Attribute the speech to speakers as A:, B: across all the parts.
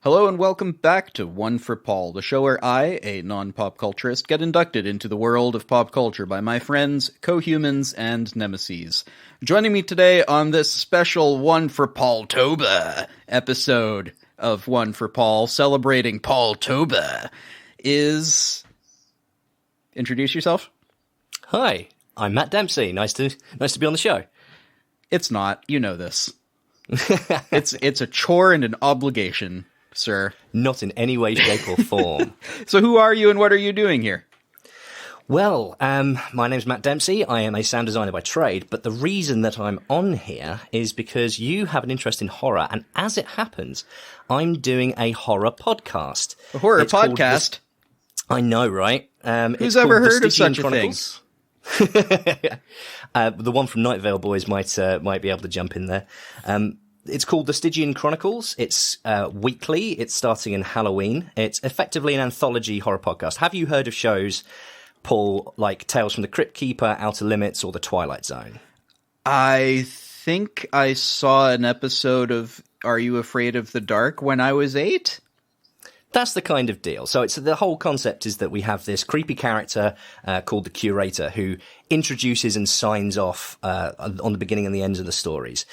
A: Hello and welcome back to One for Paul, the show where I, a non-pop culturist, get inducted into the world of pop culture by my friends, co-humans, and nemeses. Joining me today on this special One for Paul-Tober episode of One for Paul, celebrating Paul-Tober, is... Introduce yourself?
B: Hi, I'm Matt Dempsey. Nice to be on the show.
A: It's not. You know this. It's a chore and an obligation, sir.
B: Not in any way, shape, or form.
A: So who are you and what are you doing here?
B: Well, my name's Matt Dempsey. I am a sound designer by trade, but the reason that I'm on here is because you have an interest in horror, and as it happens, I'm doing a horror podcast.
A: A horror podcast?
B: I know, right?
A: Who's ever heard of such a thing?
B: The one from Night Vale Boys might be able to jump in there. It's called the Stygian Chronicles. It's weekly. It's starting in Halloween. It's effectively an anthology horror podcast. Have you heard of shows, Paul, like Tales from the Crypt Keeper, Outer Limits, or The Twilight Zone?
A: I think I saw an episode of Are You Afraid of the Dark when I was 8?
B: That's the kind of deal. So the whole concept is that we have this creepy character called the Curator who introduces and signs off on the beginning and the ends of the stories.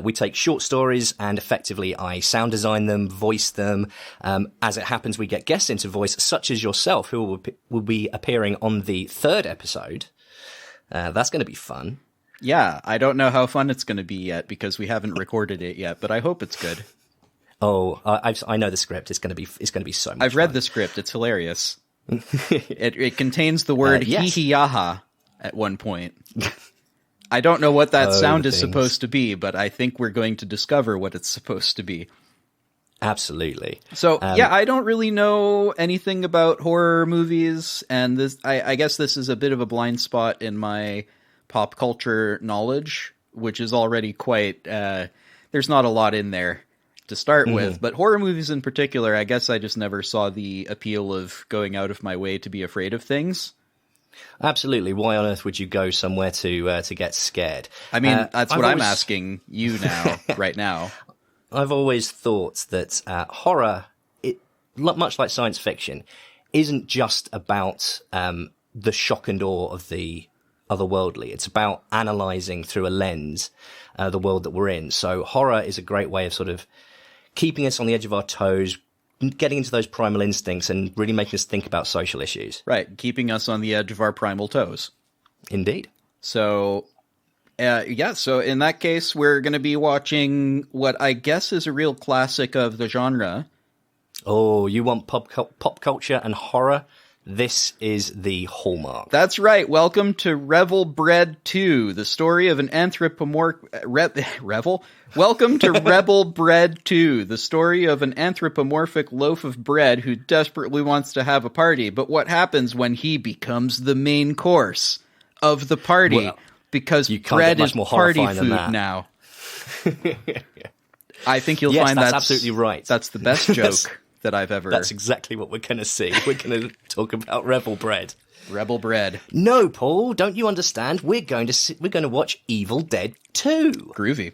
B: We take short stories and effectively I sound design them, voice them. As it happens, we get guests into voice, such as yourself, who will be appearing on the third episode. That's going to be fun.
A: Yeah, I don't know how fun it's going to be yet because we haven't recorded it yet, but I hope it's good.
B: Oh, I know the script. It's going to be so much
A: I've read
B: fun.
A: the script. It's hilarious. It contains the word
B: yes.
A: hee-hee-yaha at one point. I don't know what that sound is
B: things.
A: supposed to be, but I think we're going to discover what it's supposed to be.
B: Absolutely.
A: So, yeah, I don't really know anything about horror movies, and this I guess this is a bit of a blind spot in my pop culture knowledge, which is already quite... there's not a lot in there to start with, but horror movies in particular, I guess I just never saw the appeal of going out of my way to be afraid of things.
B: Absolutely. Why on earth would you go somewhere to get scared?
A: I mean, that's what I'm asking you now, right now.
B: I've always thought that horror, much like science fiction, isn't just about the shock and awe of the otherworldly. It's about analyzing through a lens the world that we're in. So horror is a great way of sort of keeping us on the edge of our toes, getting into those primal instincts and really making us think about social issues.
A: Right, keeping us on the edge of our primal toes.
B: Indeed.
A: So, so in that case, we're going to be watching what I guess is a real classic of the genre.
B: Oh, you want pop culture and horror? This is the hallmark.
A: That's right. Welcome to Revel Bread 2, the story of an Welcome to Rebel Bread 2, the story of an anthropomorphic loaf of bread who desperately wants to have a party. But what happens when he becomes the main course of the party?
B: Well,
A: because bread is party food now. I think you'll find
B: that's absolutely right.
A: That's the best joke that I've ever...
B: That's exactly what we're going to see. We're going to talk about Rebel Bread.
A: Rebel Bread.
B: No, Paul, don't you understand? We're going to watch Evil Dead 2.
A: Groovy.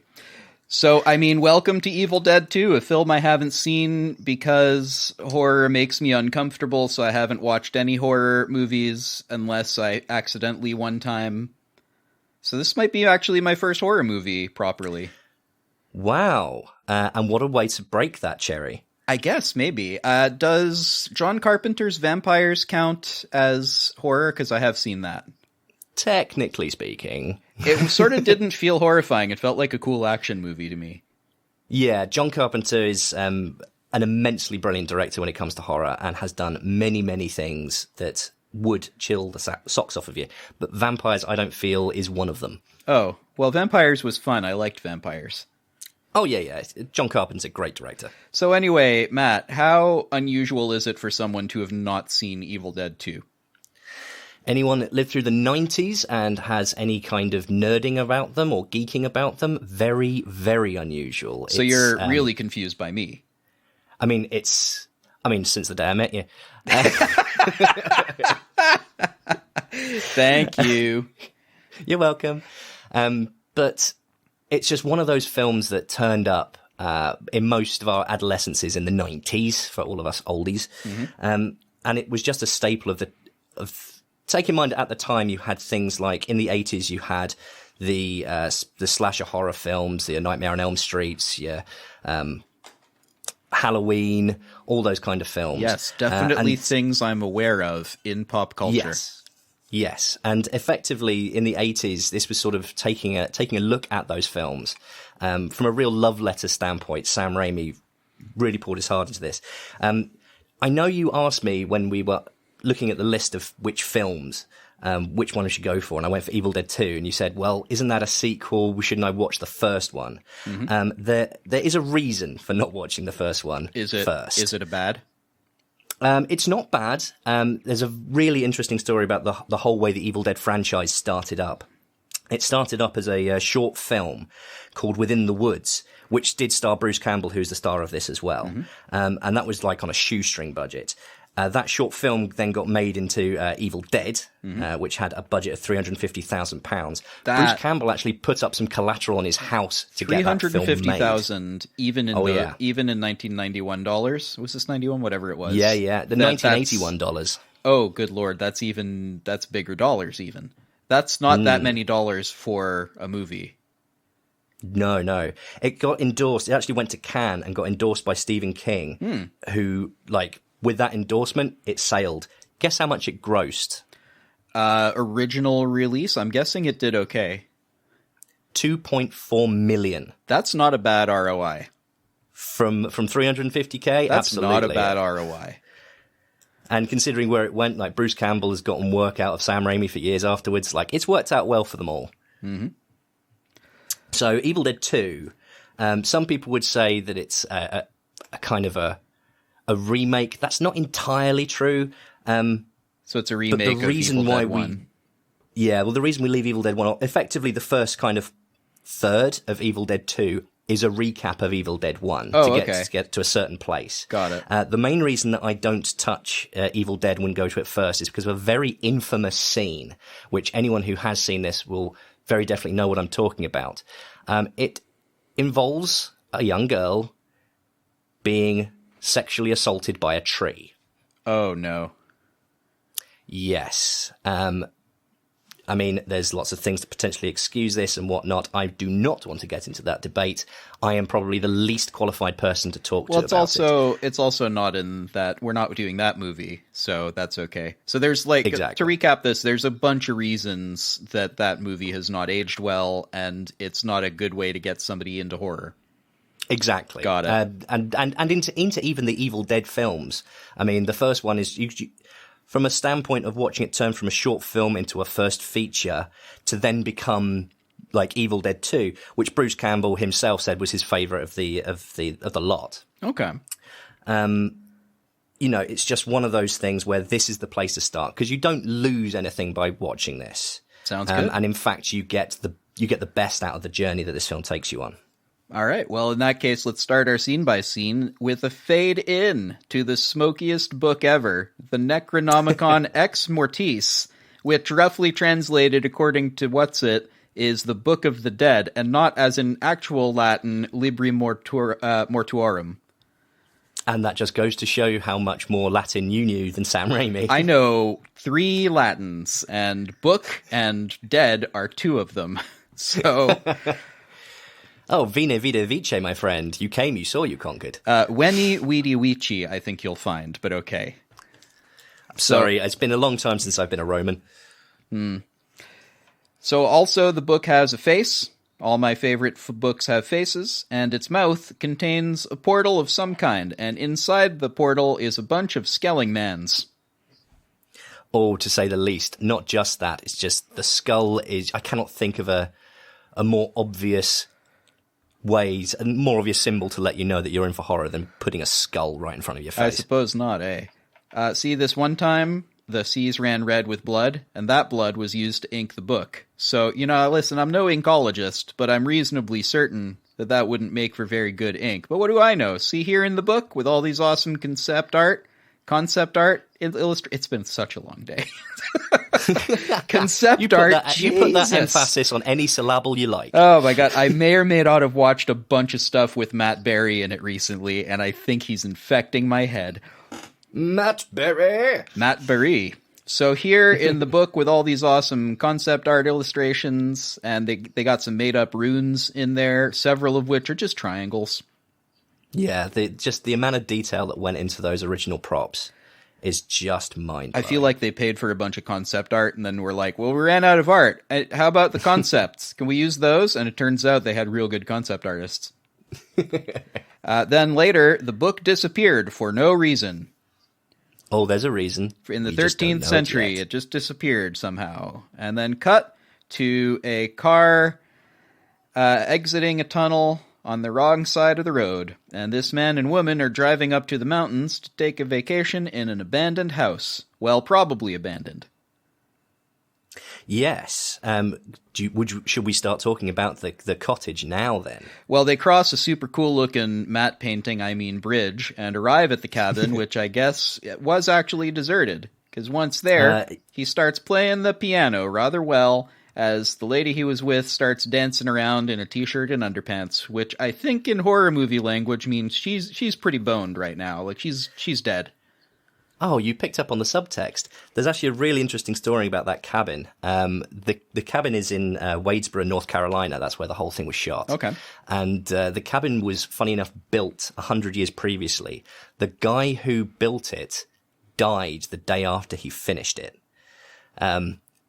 A: So, I mean, welcome to Evil Dead 2, a film I haven't seen because horror makes me uncomfortable, so I haven't watched any horror movies unless I accidentally one time. So this might be actually my first horror movie properly.
B: Wow. And what a way to break that cherry.
A: I guess, maybe. Does John Carpenter's Vampires count as horror? Because I have seen that.
B: Technically speaking.
A: It sort of didn't feel horrifying. It felt like a cool action movie to me.
B: Yeah, John Carpenter is an immensely brilliant director when it comes to horror and has done many, many things that would chill the socks off of you. But Vampires, I don't feel, is one of them.
A: Oh, well, Vampires was fun. I liked Vampires.
B: Oh, yeah. John Carpenter's a great director.
A: So anyway, Matt, how unusual is it for someone to have not seen Evil Dead 2?
B: Anyone that lived through the 90s and has any kind of nerding about them or geeking about them, very, very unusual.
A: So you're really confused by me.
B: I mean, since the day I met you.
A: Thank you.
B: You're welcome. But it's just one of those films that turned up in most of our adolescences in the 90s for all of us oldies. And it was just a staple of take in mind at the time you had things like in the 80s you had the slasher horror films, the Nightmare on Elm Streets, Halloween, all those kind of films.
A: Yes, definitely things I'm aware of in pop culture.
B: Yes. And effectively in the 80s, this was sort of taking a look at those films from a real love letter standpoint. Sam Raimi really poured his heart into this. I know you asked me when we were looking at the list of which films, which one I should go for, and I went for Evil Dead 2, and you said, well, isn't that a sequel? Shouldn't I watch the first one? There is a reason for not watching the first one first.
A: Is it a bad?
B: It's not bad. There's a really interesting story about the whole way the Evil Dead franchise started up. It started up as a short film called Within the Woods, which did star Bruce Campbell, who's the star of this as well. And that was like on a shoestring budget. That short film then got made into Evil Dead, which had a budget of £350,000. Bruce Campbell actually put up some collateral on his house to get that film made.
A: $350,000 even in even in 1991 dollars. Was this 91? Whatever it was.
B: Yeah. The 1981 dollars.
A: Oh, good lord! That's bigger dollars. Even that's not that many dollars for a movie.
B: No. It got endorsed. It actually went to Cannes and got endorsed by Stephen King, who with that endorsement, it sailed. Guess how much it grossed?
A: Original release, I'm guessing it did okay.
B: $2.4 million.
A: That's not a bad ROI.
B: From $350K?
A: That's
B: absolutely
A: not a bad ROI.
B: And considering where it went, like Bruce Campbell has gotten work out of Sam Raimi for years afterwards, it's worked out well for them all. So Evil Dead 2, some people would say that it's a kind of a remake. That's not entirely true.
A: So it's a remake of Evil Dead 1.
B: The reason we leave Evil Dead 1, effectively the first kind of third of Evil Dead 2 is a recap of Evil Dead 1 to get to a certain place.
A: Got it.
B: The main reason that I don't touch Evil Dead when go to it first is because of a very infamous scene, which anyone who has seen this will very definitely know what I'm talking about. It involves a young girl being sexually assaulted by a tree.
A: Oh, no.
B: Yes. I mean, there's lots of things to potentially excuse this and whatnot. I do not want to get into that debate. I am probably the least qualified person to talk to about it.
A: It's also not in that, we're not doing that movie, so that's okay. So there's to recap this, there's a bunch of reasons that movie has not aged well, and it's not a good way to get somebody into horror.
B: Exactly.
A: Got it.
B: And into even the Evil Dead films. I mean, the first one is, from a standpoint of watching it turn from a short film into a first feature to then become like Evil Dead 2, which Bruce Campbell himself said was his favorite of the lot.
A: Okay.
B: It's just one of those things where this is the place to start, because you don't lose anything by watching this.
A: Sounds good.
B: And in fact, you get the best out of the journey that this film takes you on.
A: All right. Well, in that case, let's start our scene by scene with a fade in to the smokiest book ever, the Necronomicon Ex Mortis, which roughly translated according to is the Book of the Dead, and not as in actual Latin Libri Mortuorum.
B: And that just goes to show how much more Latin you knew than Sam Raimi.
A: I know 3 Latins, and book and dead are 2 of them. So...
B: Oh, Vine Vide Vice, my friend. You came, you saw, you conquered.
A: Weni Weedy Weechi, I think you'll find, but okay.
B: Sorry, it's been a long time since I've been a Roman.
A: So also the book has a face. All my favorite books have faces, and its mouth contains a portal of some kind, and inside the portal is a bunch of Skellingmans.
B: Oh, to say the least. Not just that, it's just the skull is... I cannot think of a more obvious... ways, and more obvious symbol to let you know that you're in for horror than putting a skull right in front of your face.
A: I suppose not, eh? See, this one time, the seas ran red with blood, and that blood was used to ink the book. So, listen, I'm no inkologist, but I'm reasonably certain that wouldn't make for very good ink. But what do I know? See here in the book, with all these awesome concept art, concept art, it's been such a long day. Concept art,
B: you put that emphasis on any syllable you like.
A: Oh my god, I may or may not have watched a bunch of stuff with Matt Berry in it recently, and I think he's infecting my head.
B: Matt Berry.
A: So here in the book with all these awesome concept art illustrations, and they got some made-up runes in there, several of which are just triangles.
B: Yeah, just the amount of detail that went into those original props is just mind-blowing.
A: I feel like they paid for a bunch of concept art, and then we're like, well, we ran out of art. How about the concepts? Can we use those? And it turns out they had real good concept artists. Then later, the book disappeared for no reason.
B: Oh, there's a reason.
A: In the 13th century, it just disappeared somehow. And then cut to a car exiting a tunnel on the wrong side of the road. And this man and woman are driving up to the mountains to take a vacation in an abandoned house. Well, probably abandoned.
B: Yes. Should we start talking about the cottage now, then?
A: Well, they cross a super cool-looking matte painting, bridge, and arrive at the cabin, which I guess was actually deserted. Because once there, he starts playing the piano rather well, as the lady he was with starts dancing around in a t-shirt and underpants, which I think in horror movie language means she's pretty boned right now. Like, she's dead.
B: Oh, you picked up on the subtext. There's actually a really interesting story about that cabin. The cabin is in Wadesboro, North Carolina. That's where the whole thing was shot.
A: Okay.
B: And the cabin was, funny enough, built 100 years previously. The guy who built it died the day after he finished it.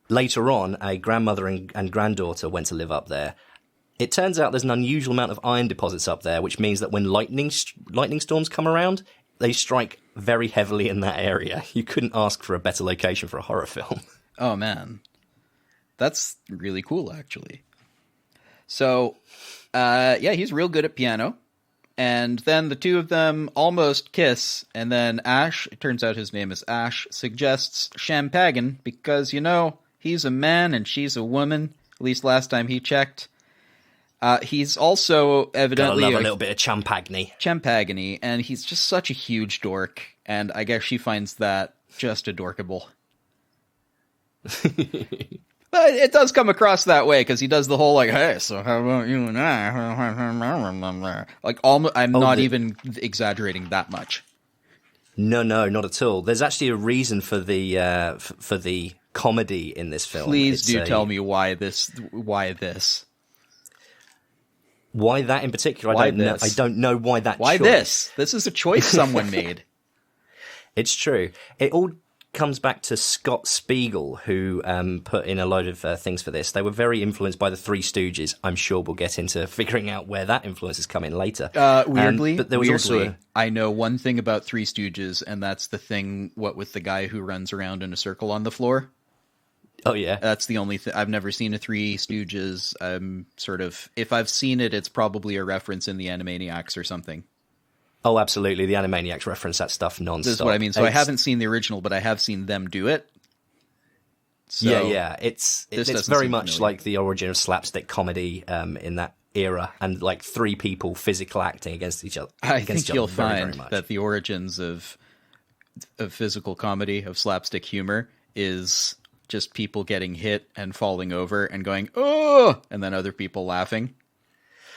B: Later on, a grandmother and granddaughter went to live up there. It turns out there's an unusual amount of iron deposits up there, which means that when lightning storms come around, they strike very heavily in that area. You couldn't ask for a better location for a horror film.
A: Oh, man. That's really cool, actually. So, he's real good at piano. And then the two of them almost kiss. And then Ash, it turns out his name is Ash, suggests champagne because, he's a man and she's a woman. At least last time he checked. He's also evidently
B: gotta love a little bit of champagne,
A: and he's just such a huge dork, and I guess she finds that just adorkable. But it does come across that way, because he does the whole, hey, so how about you and I? I'm not even exaggerating that much.
B: No, not at all. There's actually a reason for the comedy in this film.
A: Please tell me why this.
B: Why that in particular? I don't know why that.
A: Why
B: choice.
A: this? This is a choice someone made.
B: It's true. It all comes back to Scott Spiegel, who put in a load of things for this. They were very influenced by the Three Stooges. I'm sure we'll get into figuring out where that influence has come in later.
A: Weirdly,
B: but there was also
A: I know one thing about Three Stooges, and that's the thing. What with the guy who runs around in a circle on the floor?
B: Oh, yeah.
A: That's the only thing. I've never seen a Three Stooges. If I've seen it, it's probably a reference in the Animaniacs or something.
B: Oh, absolutely. The Animaniacs reference that stuff nonstop.
A: This is what I mean. So I haven't seen the original, but I have seen them do it. So
B: yeah. It's very much like the origin of slapstick comedy in that era, and like three people physical acting against each other.
A: I think you'll find that the origins of physical comedy, of slapstick humor, is just people getting hit and falling over and going, oh, and then other people laughing.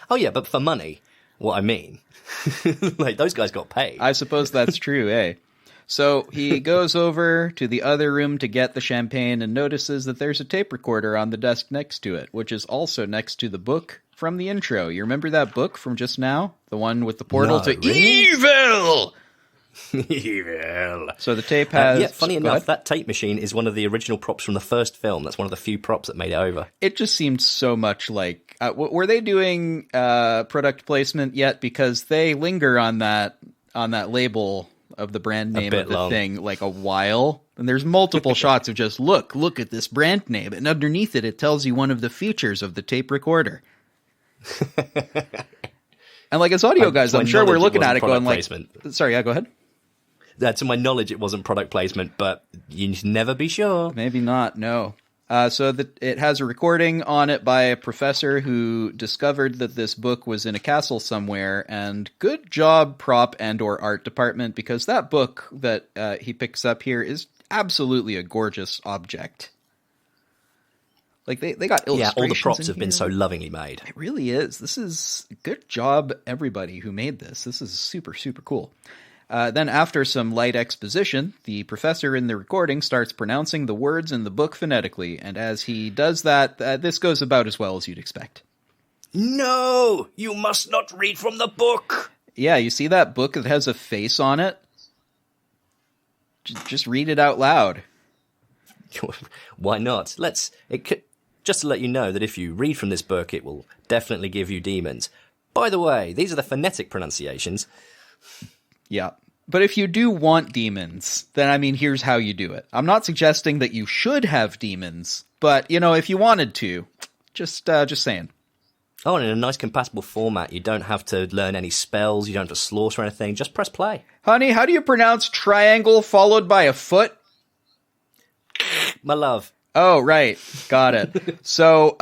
B: Oh, yeah, but for money, what I mean. Like, those guys got paid.
A: I suppose that's true, eh? So he goes over to the other room to get the champagne and notices that there's a tape recorder on the desk next to it, which is also next to the book from the intro. You remember that book from just now? The one with the portal to evil!
B: Evil.
A: So the tape has...
B: funny enough, that tape machine is one of the original props from the first film. That's one of the few props that made it over.
A: It just seemed so much like... were they doing product placement yet? Because they linger on that label of the brand name of the thing like a while. And there's multiple shots of just, look at this brand name. And underneath it tells you one of the features of the tape recorder. And like, as audio guys, I'm sure we're looking at it going placement. Sorry, go ahead.
B: To my knowledge, it wasn't product placement, but you never be sure.
A: Maybe not, no. So that it has a recording on it by a professor who discovered that this book was in a castle somewhere, and good job prop and or art department, because that book that he picks up here is absolutely a gorgeous object. Like they got illustrations.
B: Yeah, all the props have
A: here.
B: been so lovingly made.
A: It really is. This is good job, everybody who made this. This is super, super cool. Then after some light exposition, the professor in the recording starts pronouncing the words in the book phonetically, and as he does that, this goes about as well as you'd expect.
B: No! You must not read from the book!
A: Yeah, you see that book that has a face on it? Just read it out loud.
B: Why not? Just to let you know that if you read from this book, it will definitely give you demons. By the way, these are the phonetic pronunciations.
A: Yeah. But if you do want demons, then, I mean, here's how you do it. I'm not suggesting that you should have demons, but, you know, if you wanted to, just saying.
B: Oh, and in a nice compatible format, you don't have to learn any spells, you don't have to slaughter anything, just press play.
A: Honey, how do you pronounce triangle followed by a foot?
B: My love.
A: Oh, right. Got it. So,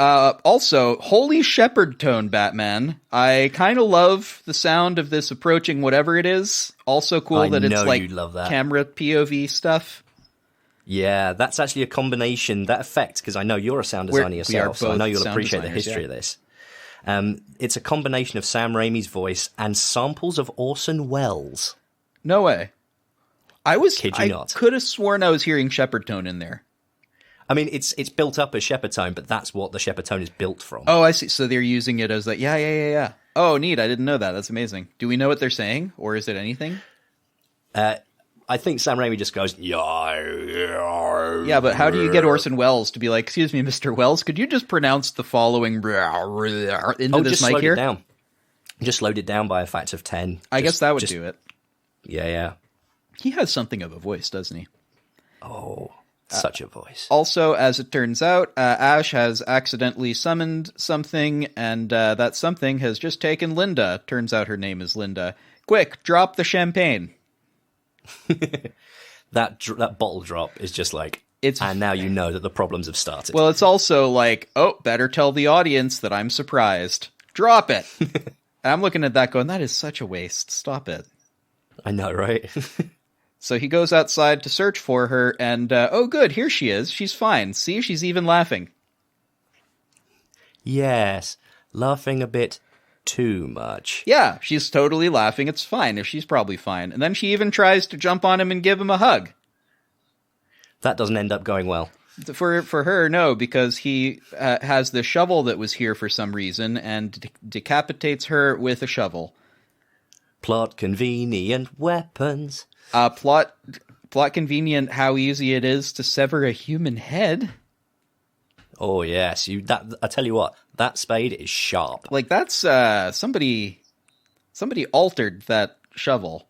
A: also, holy shepherd tone, Batman. I kind of love the sound of this approaching whatever it is. Also cool that it's like camera POV stuff.
B: Yeah, that's actually a combination, that effect, because I know you're a sound designer yourself, so I know you'll appreciate the history of this. It's a combination of Sam Raimi's voice and samples of Orson Welles.
A: No way. I
B: not.
A: Could have sworn I was hearing shepherd tone in there.
B: I mean, it's built up as shepherd tone, but that's what the shepherd tone is built from.
A: Oh, I see. So they're using it as like, yeah. Oh, neat. I didn't know that. That's amazing. Do we know what they're saying, or is it anything?
B: I think Sam Raimi just goes,
A: yeah, but how do you get Orson Welles to be like, excuse me, Mr. Welles, could you just pronounce the following into this mic here?
B: Just slowed it down by a factor of 10.
A: I guess that would do it.
B: Yeah.
A: He has something of a voice, doesn't he?
B: Oh, such a voice.
A: Also, as it turns out, Ash has accidentally summoned something, and that something has just taken Linda. Turns out her name is Linda. Quick, drop the champagne.
B: That bottle drop is just like, and now you know that the problems have started.
A: Well, it's also like, oh, better tell the audience that I'm surprised. Drop it. And I'm looking at that going, that is such a waste. Stop it.
B: I know, right?
A: So he goes outside to search for her, and oh good, here she is. She's fine. See, she's even laughing.
B: Yes, laughing a bit too much.
A: Yeah, she's totally laughing. It's fine. She's probably fine. And then she even tries to jump on him and give him a hug.
B: That doesn't end up going well.
A: For her, no, because he has the shovel that was here for some reason and decapitates her with a shovel.
B: Plot convenient weapons.
A: Plot convenient how easy it is to sever a human head.
B: Oh yes, I tell you what, that spade is sharp.
A: Like that's somebody altered that shovel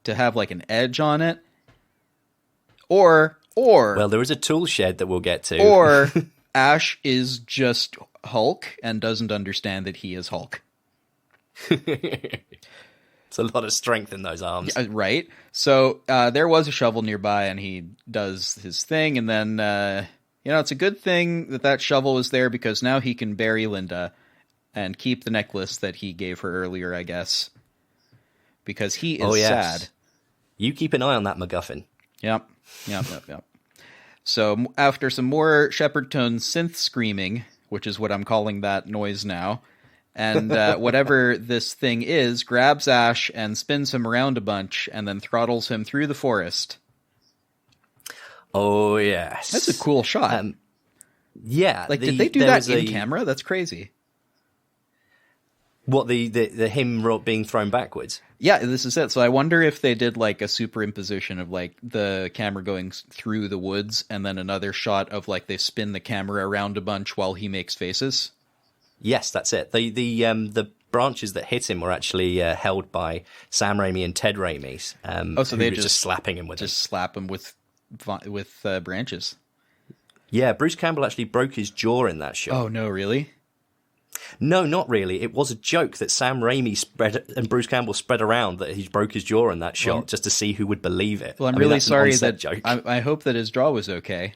A: to have like an edge on it. Or
B: well, there is a tool shed that we'll get to.
A: Or Ash is just Hulk and doesn't understand that he is Hulk.
B: It's a lot of strength in those arms.
A: Yeah, right. So there was a shovel nearby, and he does his thing, and then, it's a good thing that shovel was there, because now he can bury Linda and keep the necklace that he gave her earlier, I guess. Because he is sad.
B: You keep an eye on that MacGuffin.
A: Yep. So after some more shepherd tone synth screaming, which is what I'm calling that noise now, and whatever this thing is, grabs Ash and spins him around a bunch and then throttles him through the forest.
B: Oh, yes.
A: That's a cool shot.
B: Yeah.
A: Like, did they do that in camera? That's crazy.
B: What, the him being thrown backwards?
A: Yeah, this is it. So I wonder if they did, like, a superimposition of, like, the camera going through the woods and then another shot of, like, they spin the camera around a bunch while he makes faces.
B: Yes, that's it. The branches that hit him were actually held by Sam Raimi and Ted Raimi. So they just slapping him with
A: just slap him with branches.
B: Yeah, Bruce Campbell actually broke his jaw in that shot.
A: Oh no, really?
B: No, not really. It was a joke that Sam Raimi spread and Bruce Campbell spread around that he broke his jaw in that shot just to see who would believe it.
A: Well, I'm really sorry that joke. I hope that his jaw was okay.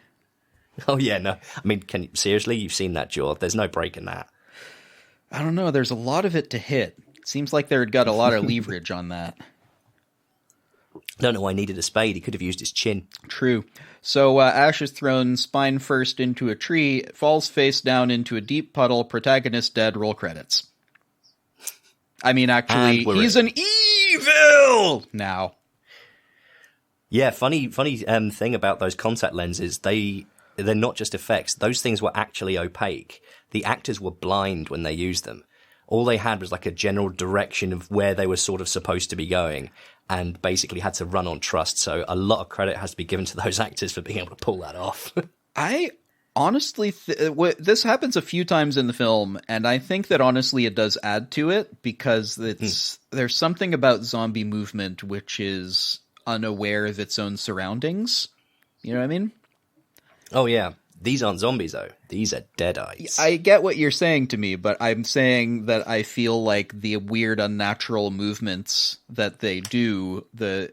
B: Oh, yeah, no. I mean, seriously, you've seen that jaw. There's no break in that.
A: I don't know. There's a lot of it to hit. It seems like they'd got a lot of leverage on that.
B: Don't know why he needed a spade. He could have used his chin.
A: True. So Ash is thrown spine first into a tree, falls face down into a deep puddle, protagonist dead, roll credits. I mean, actually, he's an evil now.
B: Yeah, funny thing about those contact lenses, they're not just effects. Those things were actually opaque. The actors were blind when they used them. All they had was like a general direction of where they were sort of supposed to be going, and basically had to run on trust. So a lot of credit has to be given to those actors for being able to pull that off.
A: I honestly, this happens a few times in the film, and I think that honestly it does add to it, because there's something about zombie movement which is unaware of its own surroundings. You know what I mean?
B: Oh, yeah. These aren't zombies, though. These are deadites.
A: I get what you're saying to me, but I'm saying that I feel like the weird, unnatural movements that they do,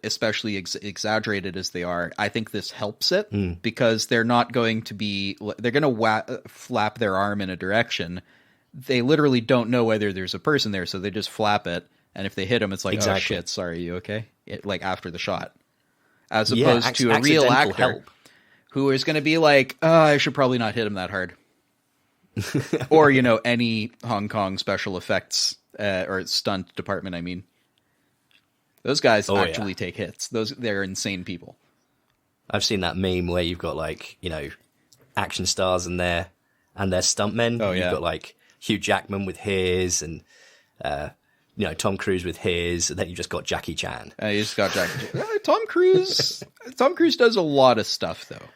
A: especially exaggerated as they are, I think this helps it, because they're not going to be... They're going to flap their arm in a direction. They literally don't know whether there's a person there, so they just flap it, and if they hit them, it's like, oh shit, sorry, you okay? Like, after the shot. As opposed to a real actor... Help. Who is going to be like, I should probably not hit him that hard. Or, any Hong Kong special effects or stunt department, I mean. Those guys actually take hits. They're insane people.
B: I've seen that meme where you've got, like, action stars and their stuntmen.
A: Oh, yeah.
B: You've got, like, Hugh Jackman with his and, Tom Cruise with his, and then you just got Jackie Chan.
A: You just got Jackie Chan. Tom Cruise does a lot of stuff, though.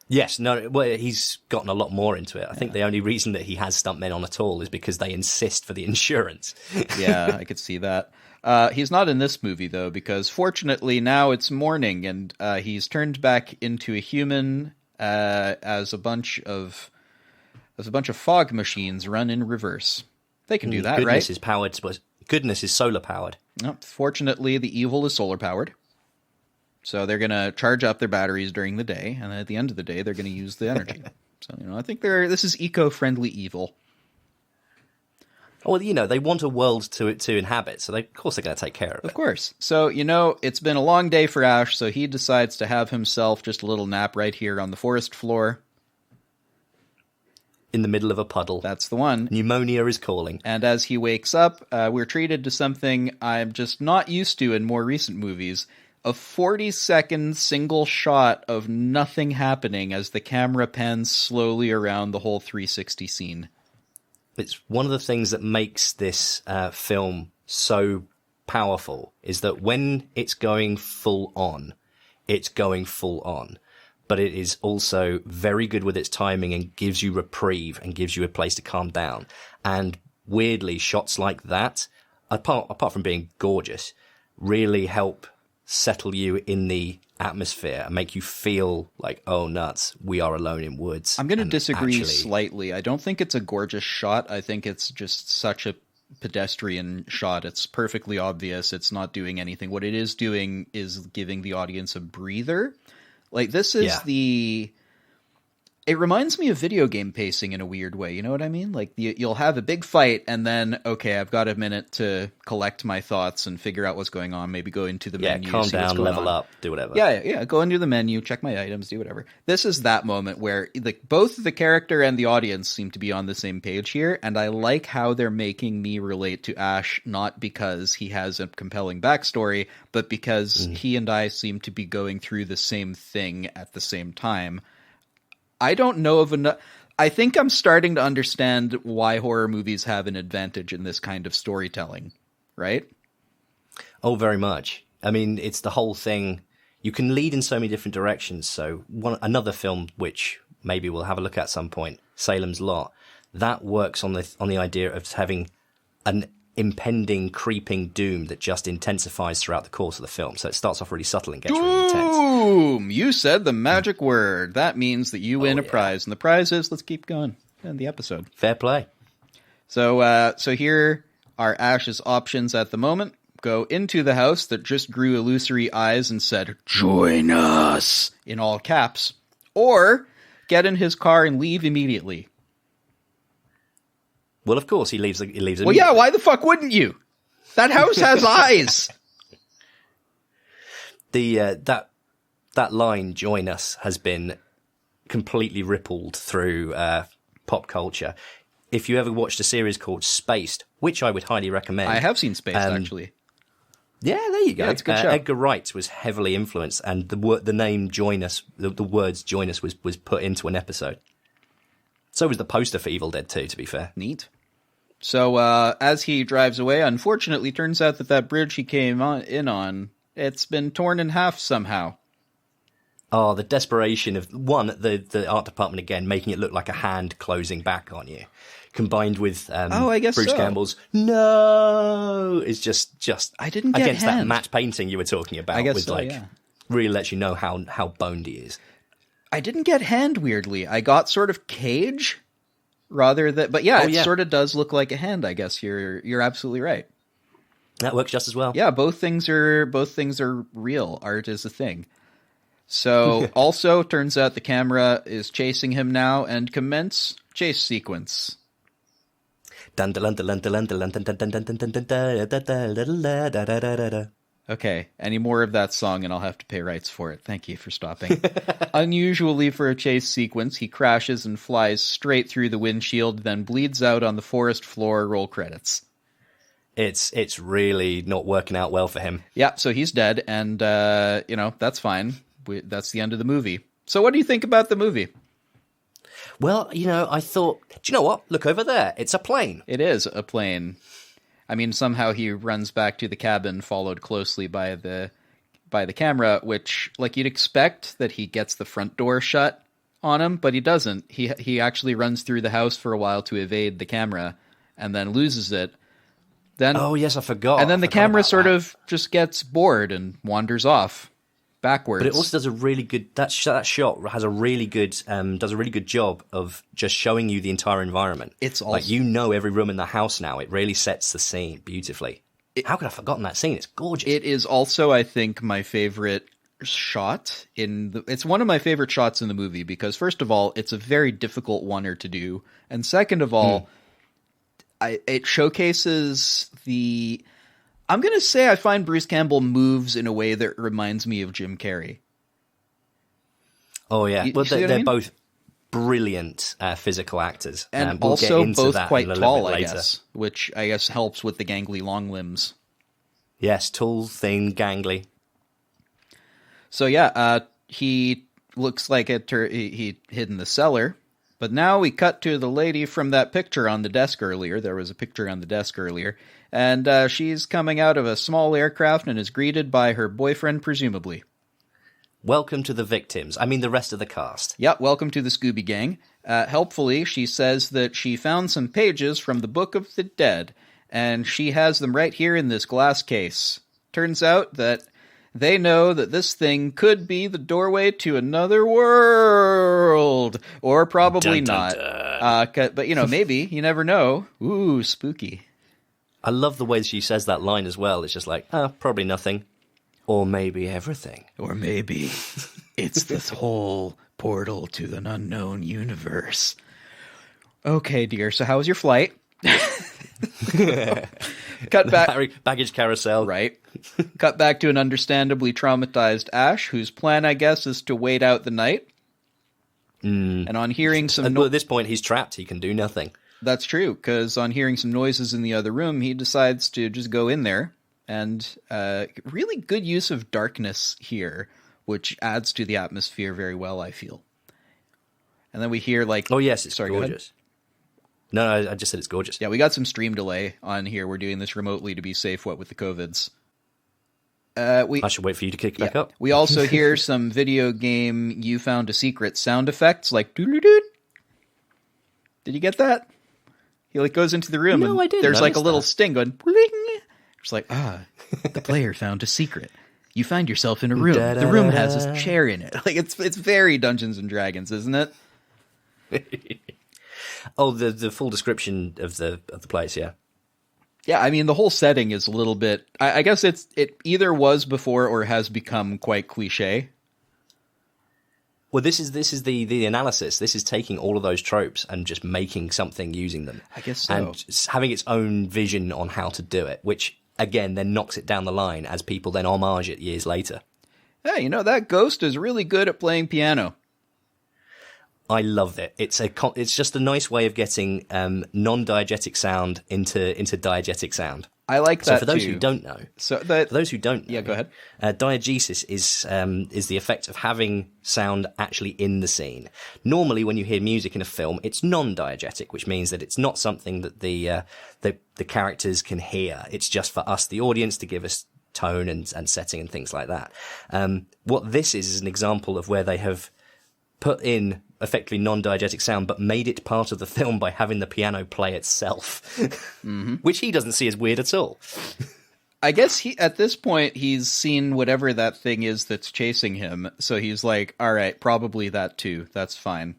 B: Yes, no, well, he's gotten a lot more into it. I think the only reason that he has stuntmen on at all is because they insist for the insurance.
A: Yeah, I could see that. He's not in this movie, though, because fortunately now it's morning, and he's turned back into a human as a bunch of fog machines run in reverse. They can do that, right?
B: Goodness is solar powered.
A: No, fortunately, the evil is solar powered. So they're going to charge up their batteries during the day, and then at the end of the day, they're going to use the energy. So, I think this is eco-friendly evil.
B: Oh, well, they want a world to inhabit, so of course they're going to take care of it.
A: Of course. So, it's been a long day for Ash, so he decides to have himself just a little nap right here on the forest floor.
B: In the middle of a puddle.
A: That's the one.
B: Pneumonia is calling.
A: And as he wakes up, we're treated to something I'm just not used to in more recent movies. A 40-second single shot of nothing happening as the camera pans slowly around the whole 360 scene.
B: It's one of the things that makes this film so powerful, is that when it's going full on, it's going full on. But it is also very good with its timing and gives you reprieve and gives you a place to calm down. And weirdly, shots like that, apart from being gorgeous, really help settle you in the atmosphere and make you feel like, oh, nuts, we are alone in woods.
A: I'm going to disagree slightly. I don't think it's a gorgeous shot. I think it's just such a pedestrian shot. It's perfectly obvious. It's not doing anything. What it is doing is giving the audience a breather. Like, this is it reminds me of video game pacing in a weird way. You know what I mean? Like, you'll have a big fight, and then, okay, I've got a minute to collect my thoughts and figure out what's going on. Maybe go into the menu.
B: Calm down, level up, do whatever.
A: Yeah. Go into the menu, check my items, do whatever. This is that moment where both the character and the audience seem to be on the same page here, and I like how they're making me relate to Ash, not because he has a compelling backstory, but because he and I seem to be going through the same thing at the same time. I don't know of enough. I think I'm starting to understand why horror movies have an advantage in this kind of storytelling, right?
B: Oh, very much. I mean, it's the whole thing. You can lead in so many different directions. So another film, which maybe we'll have a look at some point, Salem's Lot, that works on the idea of having an impending, creeping doom that just intensifies throughout the course of the film. So it starts off really subtle and gets really intense.
A: Boom! You said the magic word. That means that you win a prize. And the prize is, let's keep going in the episode.
B: Fair play.
A: So here are Ash's options at the moment. Go into the house that just grew illusory eyes and said, "Join us," in all caps. Or get in his car and leave immediately.
B: Well, of course, he leaves. He leaves.
A: Well, yeah, why the fuck wouldn't you? That house has eyes.
B: That line, "Join us," has been completely rippled through pop culture. If you ever watched a series called Spaced, which I would highly recommend.
A: I have seen Spaced, actually.
B: Yeah, there you go.
A: Yeah, it's a good show.
B: Edgar Wright was heavily influenced, and the name "Join Us," the words "Join Us" was put into an episode. So was the poster for Evil Dead 2, to be fair.
A: Neat. So as he drives away, unfortunately, turns out that bridge he came in on, it's been torn in half somehow.
B: Oh, the desperation of the art department again, making it look like a hand closing back on you, combined with
A: I guess
B: Bruce
A: so.
B: Campbell's "No" is just
A: I didn't get
B: against
A: hand.
B: that matte painting you were talking about.
A: I guess
B: with
A: so,
B: like
A: yeah.
B: really lets you know how boned he is.
A: I didn't get hand, weirdly. I got sort of cage rather than, but yeah, it sort of does look like a hand. I guess you're absolutely right.
B: That works just as well.
A: Yeah, both things are real. Art is a thing. So also turns out the camera is chasing him now and commence chase sequence. Okay, any more of that song and I'll have to pay rights for it. Thank you for stopping. Unusually for a chase sequence, he crashes and flies straight through the windshield, then bleeds out on the forest floor. Roll credits.
B: It's really not working out well for him.
A: Yeah, so he's dead, and that's fine. That's the end of the movie. So what do you think about the movie?
B: Well, I thought, do you know what? Look over there. It's a plane.
A: It is a plane. I mean, somehow he runs back to the cabin, followed closely by the camera, which, like, you'd expect that he gets the front door shut on him, but he doesn't. He actually runs through the house for a while to evade the camera, and then loses it. Then,
B: oh yes, I forgot.
A: And then the camera sort of just gets bored and wanders off backwards.
B: But it also does a really good. That shot has a really good does a really good job of just showing you the entire environment.
A: It's also,
B: like every room in the house now. It really sets the scene beautifully. How could I have forgotten that scene? It's gorgeous.
A: It is also, I think, my favorite shot it's one of my favorite shots in the movie because, first of all, it's a very difficult oneer to do, and second of all, it showcases I'm going to say I find Bruce Campbell moves in a way that reminds me of Jim Carrey.
B: Oh, yeah. Well, they're
A: mean?
B: both brilliant physical actors.
A: And
B: we'll
A: also
B: get into
A: both
B: that
A: quite
B: a
A: tall,
B: bit
A: I
B: later.
A: guess, which I guess helps with the gangly long limbs.
B: Yes, tall, thin, gangly.
A: So yeah, he looks like he hid in the cellar. But now we cut to the lady from that picture on the desk earlier. There was a picture on the desk earlier. And she's coming out of a small aircraft and is greeted by her boyfriend, presumably.
B: Welcome to the victims. I mean, the rest of the cast.
A: Yep, welcome to the Scooby Gang. Helpfully, she says that she found some pages from the Book of the Dead, and she has them right here in this glass case. Turns out that they know that this thing could be the doorway to another world. Or probably
B: dun, dun,
A: not. But, maybe. You never know. Ooh, spooky.
B: I love the way she says that line as well. It's just like, probably nothing. Or maybe everything.
A: Or maybe it's this whole portal to an unknown universe. Okay, dear. So how was your flight? Cut back.
B: Baggage carousel.
A: Right. Cut back to an understandably traumatized Ash, whose plan, I guess, is to wait out the night. And on hearing some...
B: at this point, he's trapped. He can do nothing.
A: That's true, because on hearing some noises in the other room, he decides to just go in there. And really good use of darkness here, which adds to the atmosphere very well, I feel. And then we hear like...
B: Oh, yes, it's gorgeous. No, I just said it's gorgeous.
A: Yeah, we got some stream delay on here. We're doing this remotely to be safe, what with the COVIDs.
B: I should wait for you to kick back up.
A: We also hear some video game You Found a Secret sound effects, like doo-doo-doo. Did you get that? He like goes into the room and
B: I didn't.
A: There's like a little sting going bling. It's like, the player found a secret. You find yourself in a room. The room has a chair in it. Like it's very Dungeons and Dragons, isn't it?
B: Oh, the full description of the place, yeah.
A: Yeah, I mean the whole setting is a little bit. I guess it either was before or has become quite cliche.
B: Well, this is the analysis. This is taking all of those tropes and just making something using them.
A: I guess so.
B: And having its own vision on how to do it, which, again, then knocks it down the line as people then homage it years later.
A: Hey, that ghost is really good at playing piano.
B: I loved it. It's just a nice way of getting non-diegetic sound into diegetic sound.
A: I like that.
B: So for those who don't know,
A: go ahead.
B: Diegesis is the effect of having sound actually in the scene. Normally, when you hear music in a film, it's non-diegetic, which means that it's not something that the characters can hear. It's just for us, the audience, to give us tone and setting and things like that. What this is an example of where they have put in effectively non-diegetic sound, but made it part of the film by having the piano play itself, which he doesn't see as weird at all.
A: I guess at this point, he's seen whatever that thing is that's chasing him, so he's like, all right, probably that too. That's fine.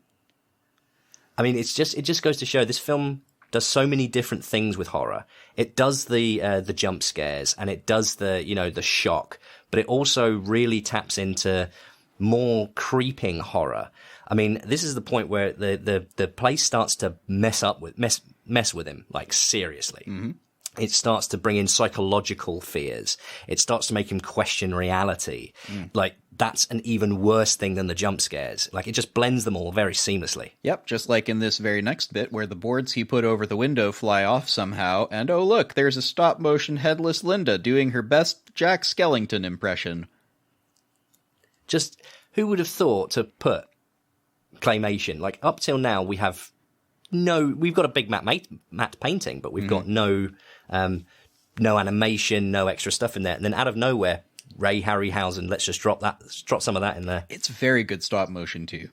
B: I mean, it just goes to show this film does so many different things with horror. It does the jump scares, and it does the shock, but it also really taps into more creeping horror. I mean, this is the point where the place starts to mess with him, like, seriously. Mm-hmm. It starts to bring in psychological fears. It starts to make him question reality. Like, that's an even worse thing than the jump scares. Like, it just blends them all very seamlessly.
A: Yep, just like in this very next bit where the boards he put over the window fly off somehow, and oh look, there's a stop-motion headless Linda doing her best Jack Skellington impression.
B: Just, who would have thought to put claymation? Like, up till now, we've got a big matte painting, but we've got no animation, no extra stuff in there. And then out of nowhere, Ray Harryhausen, let's just drop some of that in there.
A: It's very good stop motion too.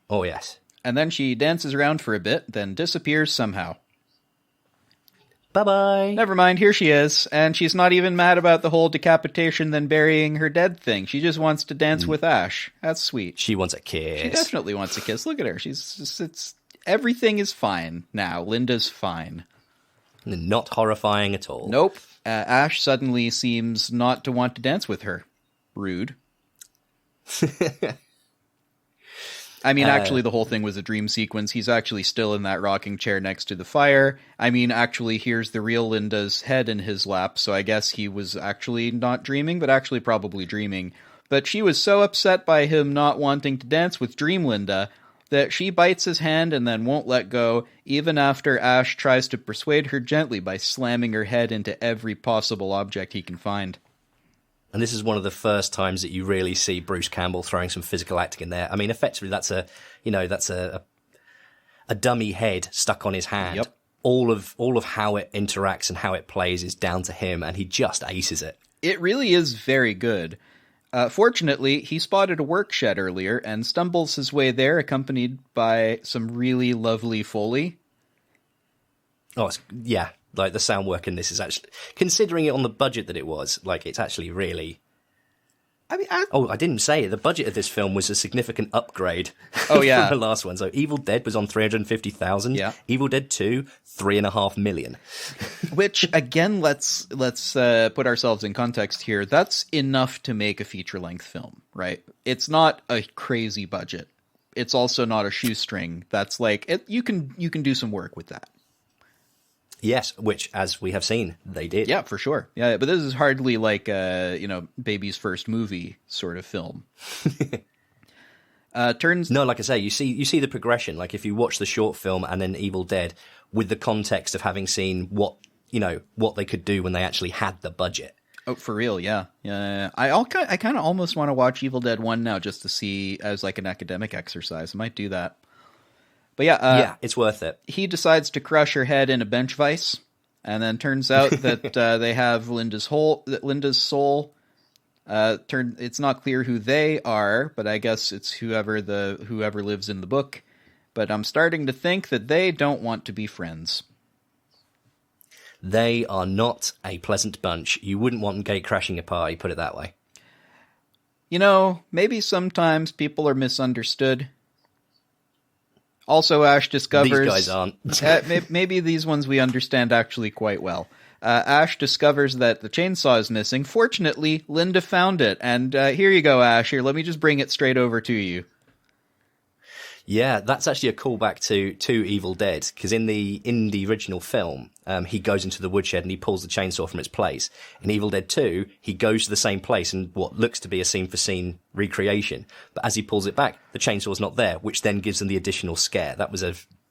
B: Oh yes.
A: And then she dances around for a bit, then disappears somehow.
B: Bye-bye.
A: Never mind, here she is, and she's not even mad about the whole decapitation then burying her dead thing. She just wants to dance with Ash. That's sweet.
B: She wants a kiss.
A: She definitely wants a kiss. Look at her. Everything is fine now. Linda's fine.
B: Not horrifying at all.
A: Nope. Ash suddenly seems not to want to dance with her. Rude. I mean, actually, the whole thing was a dream sequence. He's actually still in that rocking chair next to the fire. I mean, actually, here's the real Linda's head in his lap, so I guess he was actually not dreaming, but actually probably dreaming. But she was so upset by him not wanting to dance with Dream Linda that she bites his hand and then won't let go, even after Ash tries to persuade her gently by slamming her head into every possible object he can find.
B: And this is one of the first times that you really see Bruce Campbell throwing some physical acting in there. I mean, effectively, that's a dummy head stuck on his hand.
A: Yep.
B: All of how it interacts and how it plays is down to him, and he just aces it.
A: It really is very good. Fortunately, he spotted a work shed earlier and stumbles his way there, accompanied by some really lovely Foley.
B: Oh, yeah. Like, the sound work in this is actually, considering it on the budget that it was, like, it's actually really... I mean, I didn't say it. The budget of this film was a significant upgrade
A: from
B: the last one. So Evil Dead was on $350,000.
A: Yeah.
B: Evil Dead 2, $3.5 million.
A: Which, again, let's put ourselves in context here. That's enough to make a feature-length film, right? It's not a crazy budget. It's also not a shoestring. That's like, you can do some work with that.
B: Yes, which, as we have seen, they did.
A: Yeah, for sure. Yeah, but this is hardly like baby's first movie sort of film.
B: No, like I say, you see the progression. Like, if you watch the short film and then Evil Dead with the context of having seen what they could do when they actually had the budget.
A: Oh, for real, yeah. I kind of almost want to watch Evil Dead 1 now just to see as like an academic exercise. I might do that. But yeah,
B: it's worth it.
A: He decides to crush her head in a bench vise, and then turns out that they have Linda's soul. It's not clear who they are, but I guess it's whoever lives in the book. But I'm starting to think that they don't want to be friends.
B: They are not a pleasant bunch. You wouldn't want them gate crashing a party, put it that way.
A: Maybe sometimes people are misunderstood. Also, Ash discovers...
B: These guys aren't.
A: Maybe these ones we understand actually quite well. Ash discovers that the chainsaw is missing. Fortunately, Linda found it. And here you go, Ash. Here, let me just bring it straight over to you.
B: Yeah, that's actually a callback to Evil Dead, because in the original film, he goes into the woodshed and he pulls the chainsaw from its place. In Evil Dead 2, he goes to the same place in what looks to be a scene-for-scene recreation. But as he pulls it back, the chainsaw's not there, which then gives them the additional scare. That was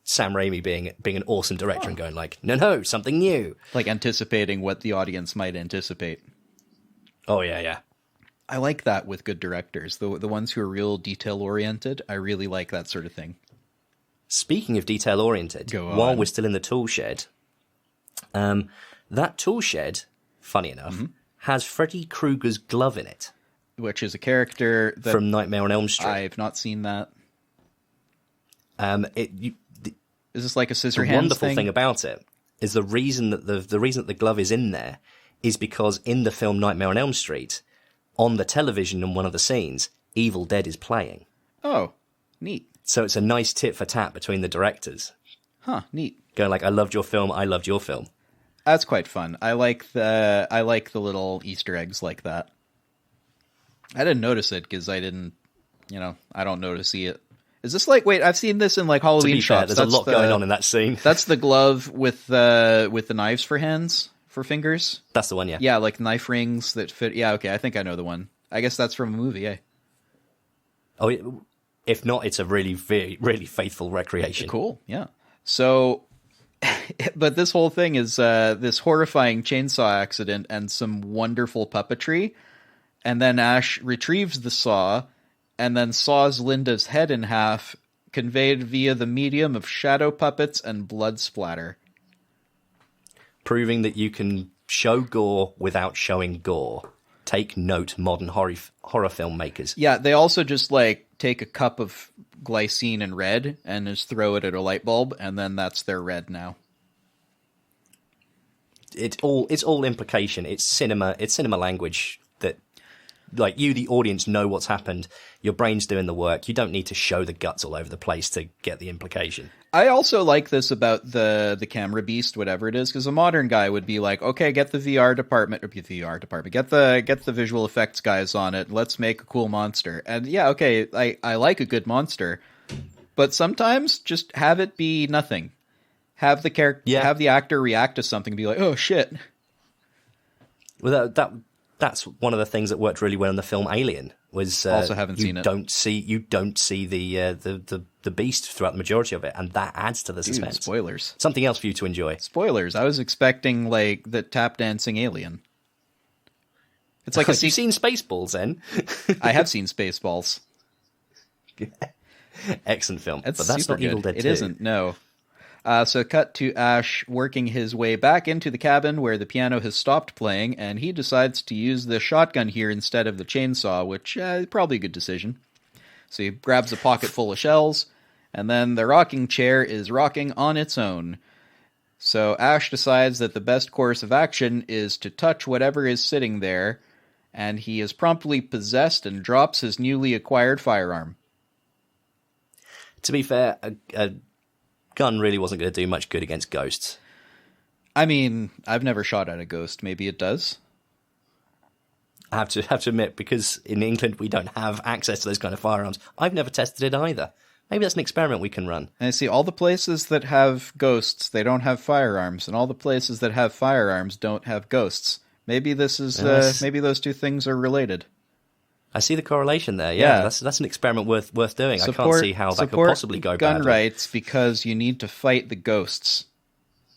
B: Sam Raimi being an awesome director and going like, no, something new.
A: Like anticipating what the audience might anticipate.
B: Oh, yeah.
A: I like that with good directors. The ones who are real detail-oriented, I really like that sort of thing.
B: Speaking of detail-oriented, while we're still in the tool shed, that tool shed, funny enough, has Freddy Krueger's glove in it.
A: Which is a character that...
B: from Nightmare on Elm Street.
A: I've not seen that.
B: Is
A: this like a Scissorhands thing?
B: The wonderful thing about it is the reason that the glove is in there is because in the film Nightmare on Elm Street, on the television in one of the scenes, Evil Dead is playing.
A: Oh, neat.
B: So it's a nice tit for tat between the directors.
A: Huh, neat.
B: Going like, I loved your film, I loved your film.
A: That's quite fun. I like the little Easter eggs like that. I didn't notice it because I don't notice it. Is this like, wait, I've seen this in like Halloween shops.
B: There's a lot going on in that scene.
A: That's the glove with the knives for hands, for fingers.
B: That's the one, yeah.
A: Yeah, like knife rings that fit. Yeah, okay, I think I know the one. I guess that's from a movie, eh?
B: Oh, if not, it's a really, very, really faithful recreation.
A: Cool, yeah. So, but this whole thing is this horrifying chainsaw accident and some wonderful puppetry. And then Ash retrieves the saw and then saws Linda's head in half, conveyed via the medium of shadow puppets and blood splatter.
B: Proving that you can show gore without showing gore. Take note, modern horror filmmakers.
A: Yeah, they also just like take a cup of glycine and red and just throw it at a light bulb, and then that's their red now.
B: It's all implication. It's cinema language that, like, you, the audience, know what's happened. Your brain's doing the work. You don't need to show the guts all over the place to get the implication. I
A: also like this about the camera beast, whatever it is, because a modern guy would be like, okay, get the VR department, get the visual effects guys on it. Let's make a cool monster. And yeah, okay, I like a good monster, but sometimes just have it be nothing. Have the have the actor react to something and be like, oh shit.
B: Well, that's one of the things that worked really well in the film Alien. Was
A: also haven't seen it.
B: You don't see the beast throughout the majority of it, and that adds to the suspense.
A: Dude, spoilers.
B: Something else for you to enjoy.
A: Spoilers. I was expecting like the tap dancing alien. It's like
B: You've seen Spaceballs, then?
A: I have seen Spaceballs.
B: Excellent film, but that's not Evil Dead 2.
A: It isn't. No. So cut to Ash working his way back into the cabin where the piano has stopped playing, and he decides to use the shotgun here instead of the chainsaw, which probably a good decision. So he grabs a pocket full of shells, and then the rocking chair is rocking on its own. So Ash decides that the best course of action is to touch whatever is sitting there, and he is promptly possessed and drops his newly acquired firearm.
B: To be fair, a gun really wasn't going to do much good against ghosts.
A: I mean, I've never shot at a ghost. Maybe it does.
B: I have to admit, because in England we don't have access to those kind of firearms, I've never tested it either. Maybe that's an experiment we can run. And
A: I see all the places that have ghosts, they don't have firearms, and all the places that have firearms don't have ghosts. Maybe this is maybe those two things are related.
B: I see the correlation there. Yeah. That's an experiment worth doing. I can't see how that could possibly go badly.
A: Gun rights because you need to fight the ghosts.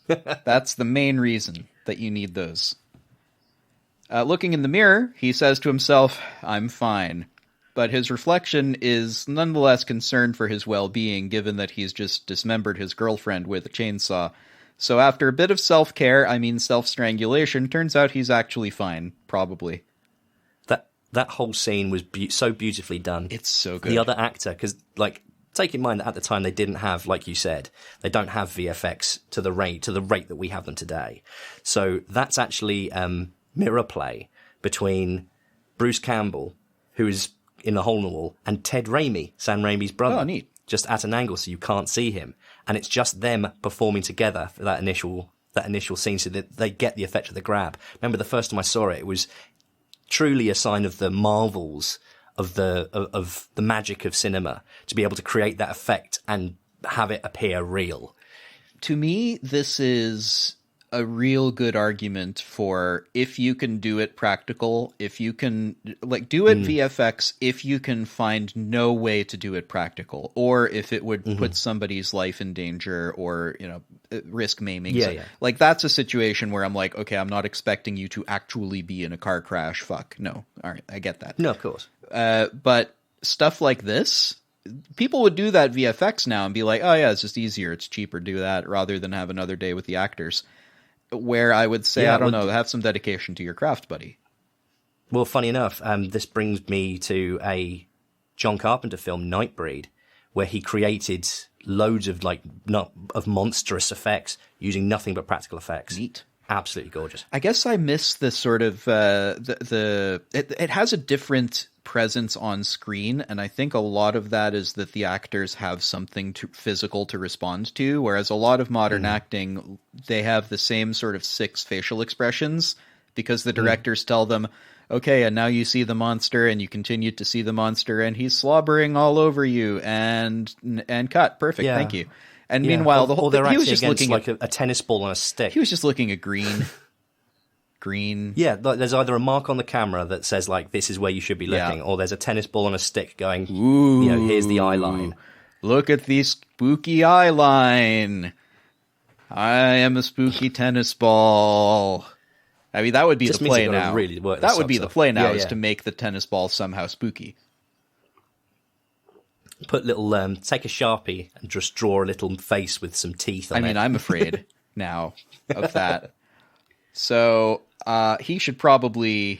A: That's the main reason that you need those. Looking in the mirror, he says to himself, "I'm fine." But his reflection is nonetheless concerned for his well-being, given that he's just dismembered his girlfriend with a chainsaw. So after a bit of self-care, self-strangulation, turns out he's actually fine, probably.
B: That whole scene was so beautifully done.
A: It's so good.
B: The other actor, because, like, take in mind that at the time they didn't have, like you said, they don't have VFX to the rate that we have them today. So that's actually mirror play between Bruce Campbell, who is in the hole in the wall, and Ted Raimi, Sam Raimi's brother.
A: Oh, neat.
B: Just at an angle so you can't see him. And it's just them performing together for that initial scene so that they get the effect of the grab. Remember the first time I saw it, it was truly a sign of the marvels of the magic of cinema, to be able to create that effect and have it appear real.
A: To me, this is a real good argument for if you can do it practical, if you can do it VFX, if you can find no way to do it practical, or if it would put somebody's life in danger or, risk maiming. Like that's a situation where I'm like, okay, I'm not expecting you to actually be in a car crash. Fuck. No. All right. I get that.
B: No, of course.
A: But stuff like this, people would do that VFX now and be like, oh yeah, it's just easier. It's cheaper to do that rather than have another day with the actors. Where I would say, I don't know, have some dedication to your craft, buddy.
B: Well, funny enough, this brings me to a John Carpenter film, Nightbreed, where he created loads of of monstrous effects using nothing but practical effects.
A: Neat.
B: Absolutely gorgeous.
A: I guess I miss the sort of it has a different presence on screen, and I think a lot of that is that the actors have something physical to respond to, whereas a lot of modern acting, they have the same sort of 6 facial expressions because the directors tell them, okay, and now you see the monster and you continue to see the monster and he's slobbering all over you and cut. Perfect. Thank you. And meanwhile, the whole
B: thing,
A: he was just looking
B: like a tennis ball on a stick.
A: He was just looking at green.
B: Yeah, there's either a mark on the camera that says this is where you should be looking, or there's a tennis ball on a stick going,
A: ooh,
B: here's the eye line.
A: Look at the spooky eye line. I am a spooky tennis ball. I mean, that would be the play now.
B: Really
A: that would be the play now, is to make the tennis ball somehow spooky.
B: Put little, take a Sharpie and just draw a little face with some teeth on it.
A: I mean, I'm afraid now of that. So, he should probably,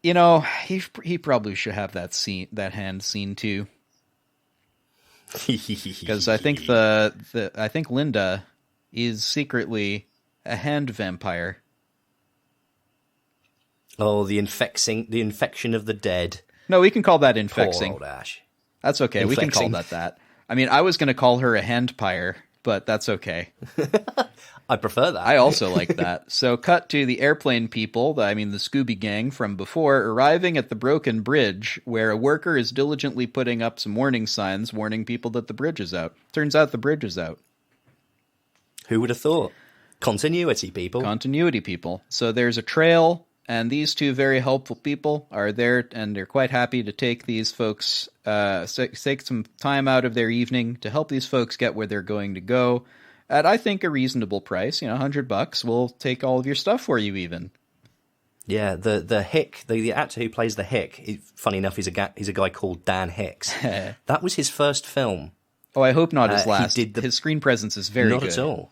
A: he probably should have that hand scene too. Because I think I think Linda is secretly a hand vampire.
B: Oh, the infection of the dead.
A: No, we can call that infexing.
B: Poor old Ash.
A: That's okay. We can call that. I mean, I was going to call her a handpire, but that's okay.
B: I prefer that.
A: I also like that. So cut to the airplane people, the Scooby Gang from before, arriving at the broken bridge, where a worker is diligently putting up some warning signs warning people that the bridge is out. Turns out the bridge is out.
B: Who would have thought? Continuity people.
A: Continuity people. So there's a trail, and these two very helpful people are there, and they're quite happy to take these folks, take some time out of their evening to help these folks get where they're going to go. At, I think, a reasonable price, $100, we'll take all of your stuff for you even.
B: Yeah, the Hick, the actor who plays the Hick, funny enough, he's a guy called Dan Hicks. That was his first film.
A: Oh, I hope not his last. His screen presence is very good.
B: Not at all.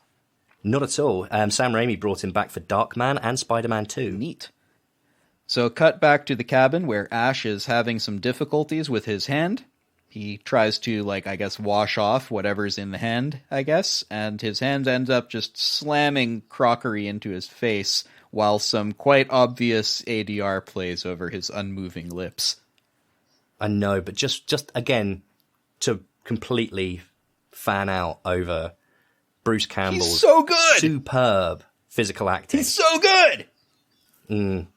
B: Not at all. Sam Raimi brought him back for Darkman and Spider-Man 2.
A: Neat. So cut back to the cabin where Ash is having some difficulties with his hand. He tries to, wash off whatever's in the hand, and his hand ends up just slamming crockery into his face while some quite obvious ADR plays over his unmoving lips.
B: I know, but just again, to completely fan out over Bruce Campbell's
A: so good!
B: Superb physical acting.
A: He's so good!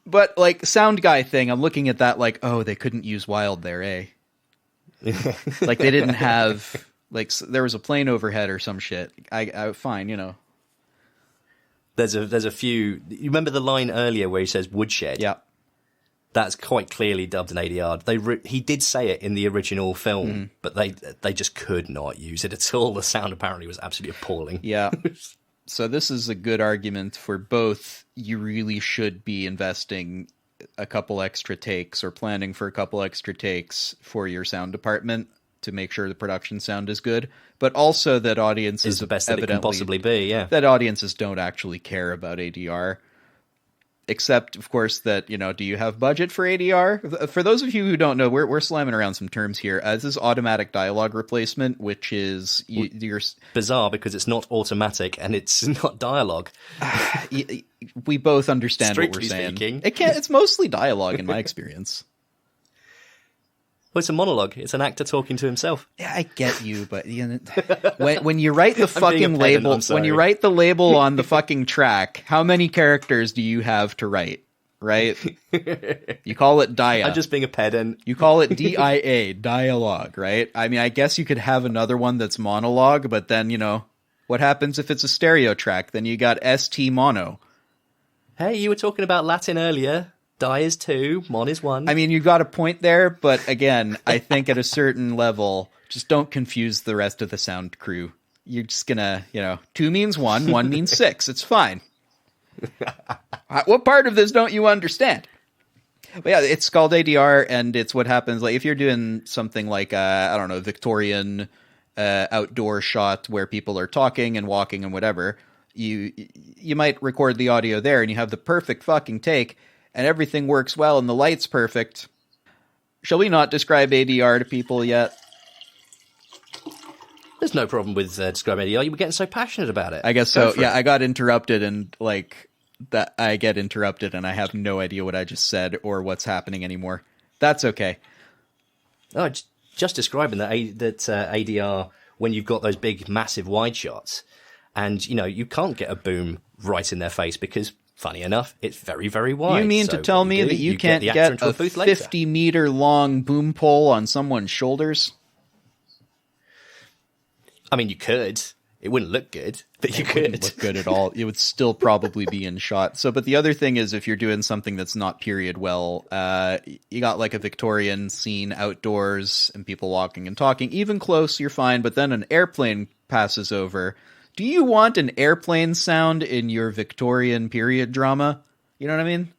A: But, sound guy thing, I'm looking at that oh, they couldn't use Wild there, eh? They didn't have there was a plane overhead or some shit. I fine,
B: There's a few. You remember the line earlier where he says woodshed?
A: Yeah,
B: that's quite clearly dubbed in ADR. He did say it in the original film, but they just could not use it at all. The sound apparently was absolutely appalling.
A: Yeah. So this is a good argument for both. You really should be investing a couple extra takes or planning for a couple extra takes for your sound department to make sure the production sound is good, but also that audiences
B: is the best that it can possibly be. Yeah,
A: that audiences don't actually care about ADR, except of course that do you have budget for ADR? For those of you who don't know, we're slamming around some terms here. This is automatic dialogue replacement, which is you're
B: bizarre because it's not automatic and it's not dialogue.
A: We both understand
B: Strictly
A: what we're saying.
B: Speaking.
A: It's mostly dialogue in my experience.
B: Well, it's a monologue. It's an actor talking to himself.
A: Yeah, I get you, but when you write the fucking label, when you write the label on the fucking track, how many characters do you have to write? right? You call it dia.
B: I'm just being a pedant.
A: You call it DIA, dialogue, right? I mean, I guess you could have another one that's monologue, but then, what happens if it's a stereo track? Then you got ST mono.
B: Hey, you were talking about Latin earlier. Die is 2, mon is 1.
A: I mean, you got a point there, but again, I think at a certain level, just don't confuse the rest of the sound crew. You're just gonna, 2 means 1, 1 means 6. It's fine. What part of this don't you understand? But yeah, it's called ADR, and it's what happens, like, if you're doing something like, I don't know, Victorian outdoor shot where people are talking and walking and whatever, you might record the audio there, and you have the perfect fucking take, and everything works well, and the light's perfect. Shall we not describe ADR to people yet?
B: There's no problem with describing ADR. You were getting so passionate about it.
A: I guess so. Yeah, I got interrupted, and I get interrupted, and I have no idea what I just said or what's happening anymore. That's okay.
B: Oh, just describing that ADR when you've got those big, massive wide shots, and you can't get a boom right in their face because, funny enough, it's very, very wide.
A: You mean to tell me that you can't get a 50-meter long boom pole on someone's shoulders?
B: I mean, you could. It wouldn't look good, but you could. It wouldn't
A: look good at all. It would still probably be in shot. So, but the other thing is, if you're doing something that's not period well, you got like a Victorian scene outdoors and people walking and talking. Even close, you're fine. But then an airplane passes over. Do you want an airplane sound in your Victorian period drama? You know what I mean?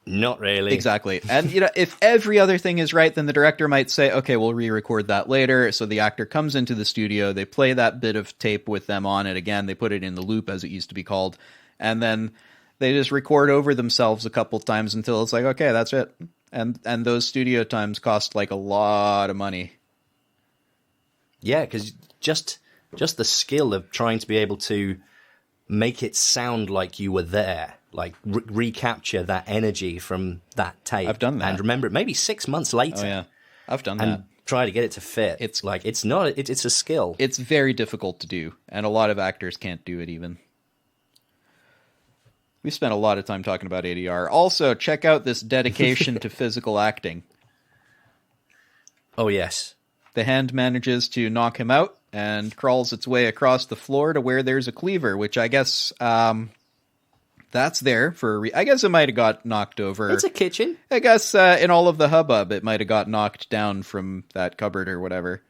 B: Not really.
A: Exactly. And, if every other thing is right, then the director might say, okay, we'll re-record that later. So the actor comes into the studio, they play that bit of tape with them on it again, they put it in the loop, as it used to be called, and then they just record over themselves a couple times until it's like, okay, that's it. And those studio times cost like a lot of money.
B: Yeah, because just the skill of trying to be able to make it sound like you were there, like recapture that energy from that tape.
A: I've done that.
B: And remember it maybe 6 months later.
A: Oh, yeah. I've done
B: and
A: that.
B: Try to get it to fit. It's a skill.
A: It's very difficult to do, and a lot of actors can't do it even. We spent a lot of time talking about ADR. Also, check out this dedication to physical acting.
B: Oh, yes.
A: The hand manages to knock him out and crawls its way across the floor to where there's a cleaver, which I guess that's there for I guess it might have got knocked over.
B: It's a kitchen.
A: I guess in all of the hubbub, it might have got knocked down from that cupboard or whatever.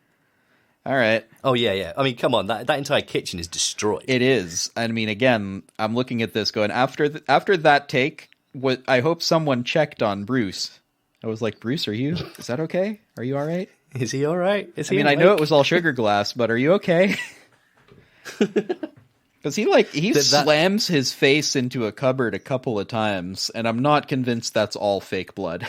A: All right.
B: Oh, yeah. I mean, come on. That entire kitchen is destroyed.
A: It is. I mean, again, I'm looking at this going, after that take, I hope someone checked on Bruce. I was like, Bruce, is that okay? Are you all right?
B: Is he all right?
A: I know it was all sugar glass, but are you okay? Because he slams his face into a cupboard a couple of times, and I'm not convinced that's all fake blood.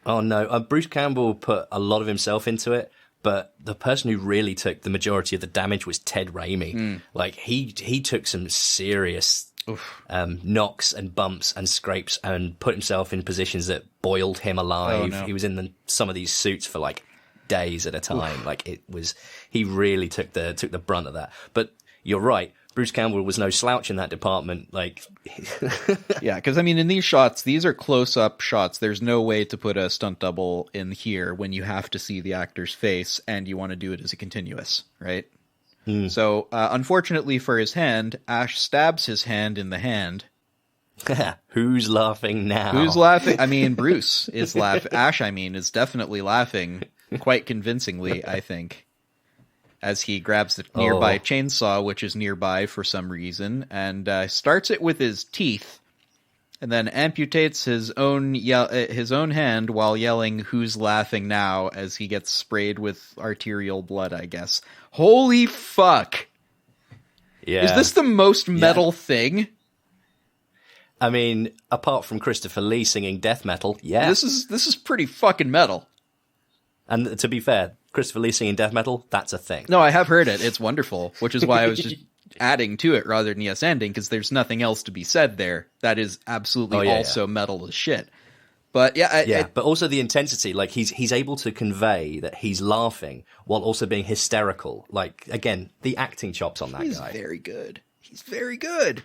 B: Oh, no. Bruce Campbell put a lot of himself into it, but the person who really took the majority of the damage was Ted Raimi. Like, he took some serious knocks and bumps and scrapes and put himself in positions that boiled him alive. Oh, no. He was in some of these suits for, like, days at a time. Oof. Like, he really took the brunt of that. But you're right. Bruce Campbell was no slouch in that department. Like,
A: yeah, because I mean, in these shots, these are close-up shots. There's no way to put a stunt double in here when you have to see the actor's face and you want to do it as a continuous, right? So, unfortunately for his hand, Ash stabs his hand in the hand.
B: Who's laughing now?
A: Who's laughing? I mean, Bruce is laughing. Ash, is definitely laughing quite convincingly, I think, as he grabs the nearby chainsaw, which is nearby for some reason, and starts it with his teeth, and then amputates his own hand while yelling, "Who's laughing now?" as he gets sprayed with arterial blood, I guess. Holy fuck!
B: Yeah.
A: Is this the most metal thing?
B: I mean, apart from Christopher Lee singing death metal, yeah.
A: This is pretty fucking metal.
B: And to be fair, Christopher Lee singing death metal, that's a thing.
A: No, I have heard it. It's wonderful, which is why I was just adding to it rather than yes ending, because there's nothing else to be said there. That is absolutely also metal as shit. But
B: but also the intensity, like he's able to convey that he's laughing while also being hysterical. Like, again, the acting chops on that guy.
A: He's very good. He's very good.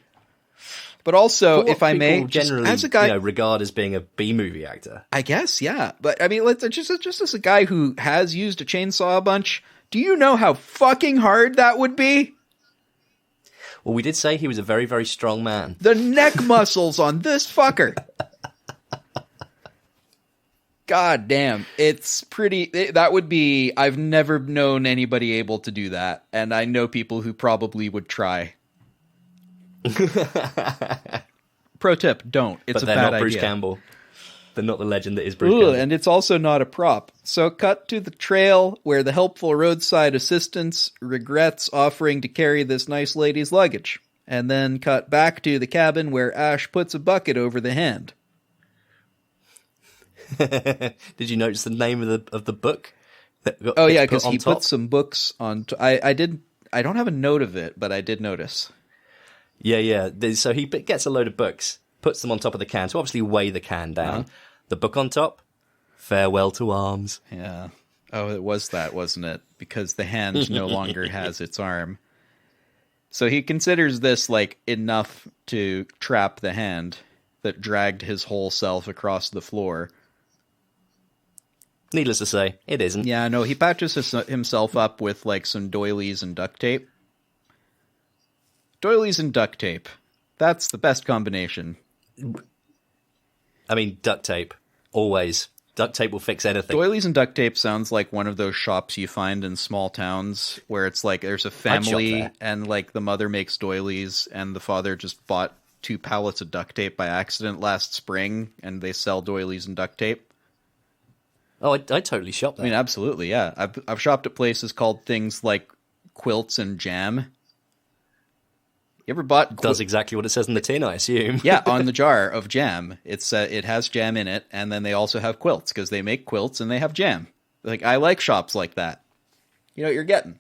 A: But also,
B: What
A: if I may,
B: people generally
A: as a guy,
B: regard as being a B-movie actor.
A: I guess, yeah. But I mean, just as a guy who has used a chainsaw a bunch, do you know how fucking hard that would be?
B: Well, we did say he was a very, very strong man.
A: The neck muscles on this fucker. God damn. It's pretty... That would be... I've never known anybody able to do that. And I know people who probably would try. Pro tip, don't. It's
B: but
A: a
B: they're
A: bad
B: not Bruce
A: idea.
B: Campbell. They're not the legend that is Bruce Campbell.
A: And it's also not a prop. So cut to the trail where the helpful roadside assistance regrets offering to carry this nice lady's luggage. And then cut back to the cabin where Ash puts a bucket over the hand.
B: Did you notice the name of the book?
A: Oh yeah, because he put some books on. I don't have a note of it, but I did notice.
B: Yeah. So he gets a load of books, puts them on top of the can to obviously weigh the can down. The book on top, farewell to arms.
A: Yeah. Oh, it was that, wasn't it? Because the hand no longer has its arm. So he considers this like enough to trap the hand that dragged his whole self across the floor.
B: Needless to say, it isn't.
A: Yeah, no, he patches himself up with like some doilies and duct tape. Doilies and duct tape. That's the best combination.
B: I mean, duct tape. Always. Duct tape will fix anything.
A: Doilies and duct tape sounds like one of those shops you find in small towns where it's like there's a family and like the mother makes doilies and the father just bought 2 pallets of duct tape by accident last spring and they sell doilies and duct tape.
B: Oh, I totally shop there.
A: I mean, absolutely, yeah. I've shopped at places called things like Quilts and Jam. You ever bought...
B: Does exactly what it says in the tin, I assume.
A: Yeah, on the jar of jam. It has jam in it, and then they also have quilts, because they make quilts and they have jam. Like, I like shops like that. You know what you're getting.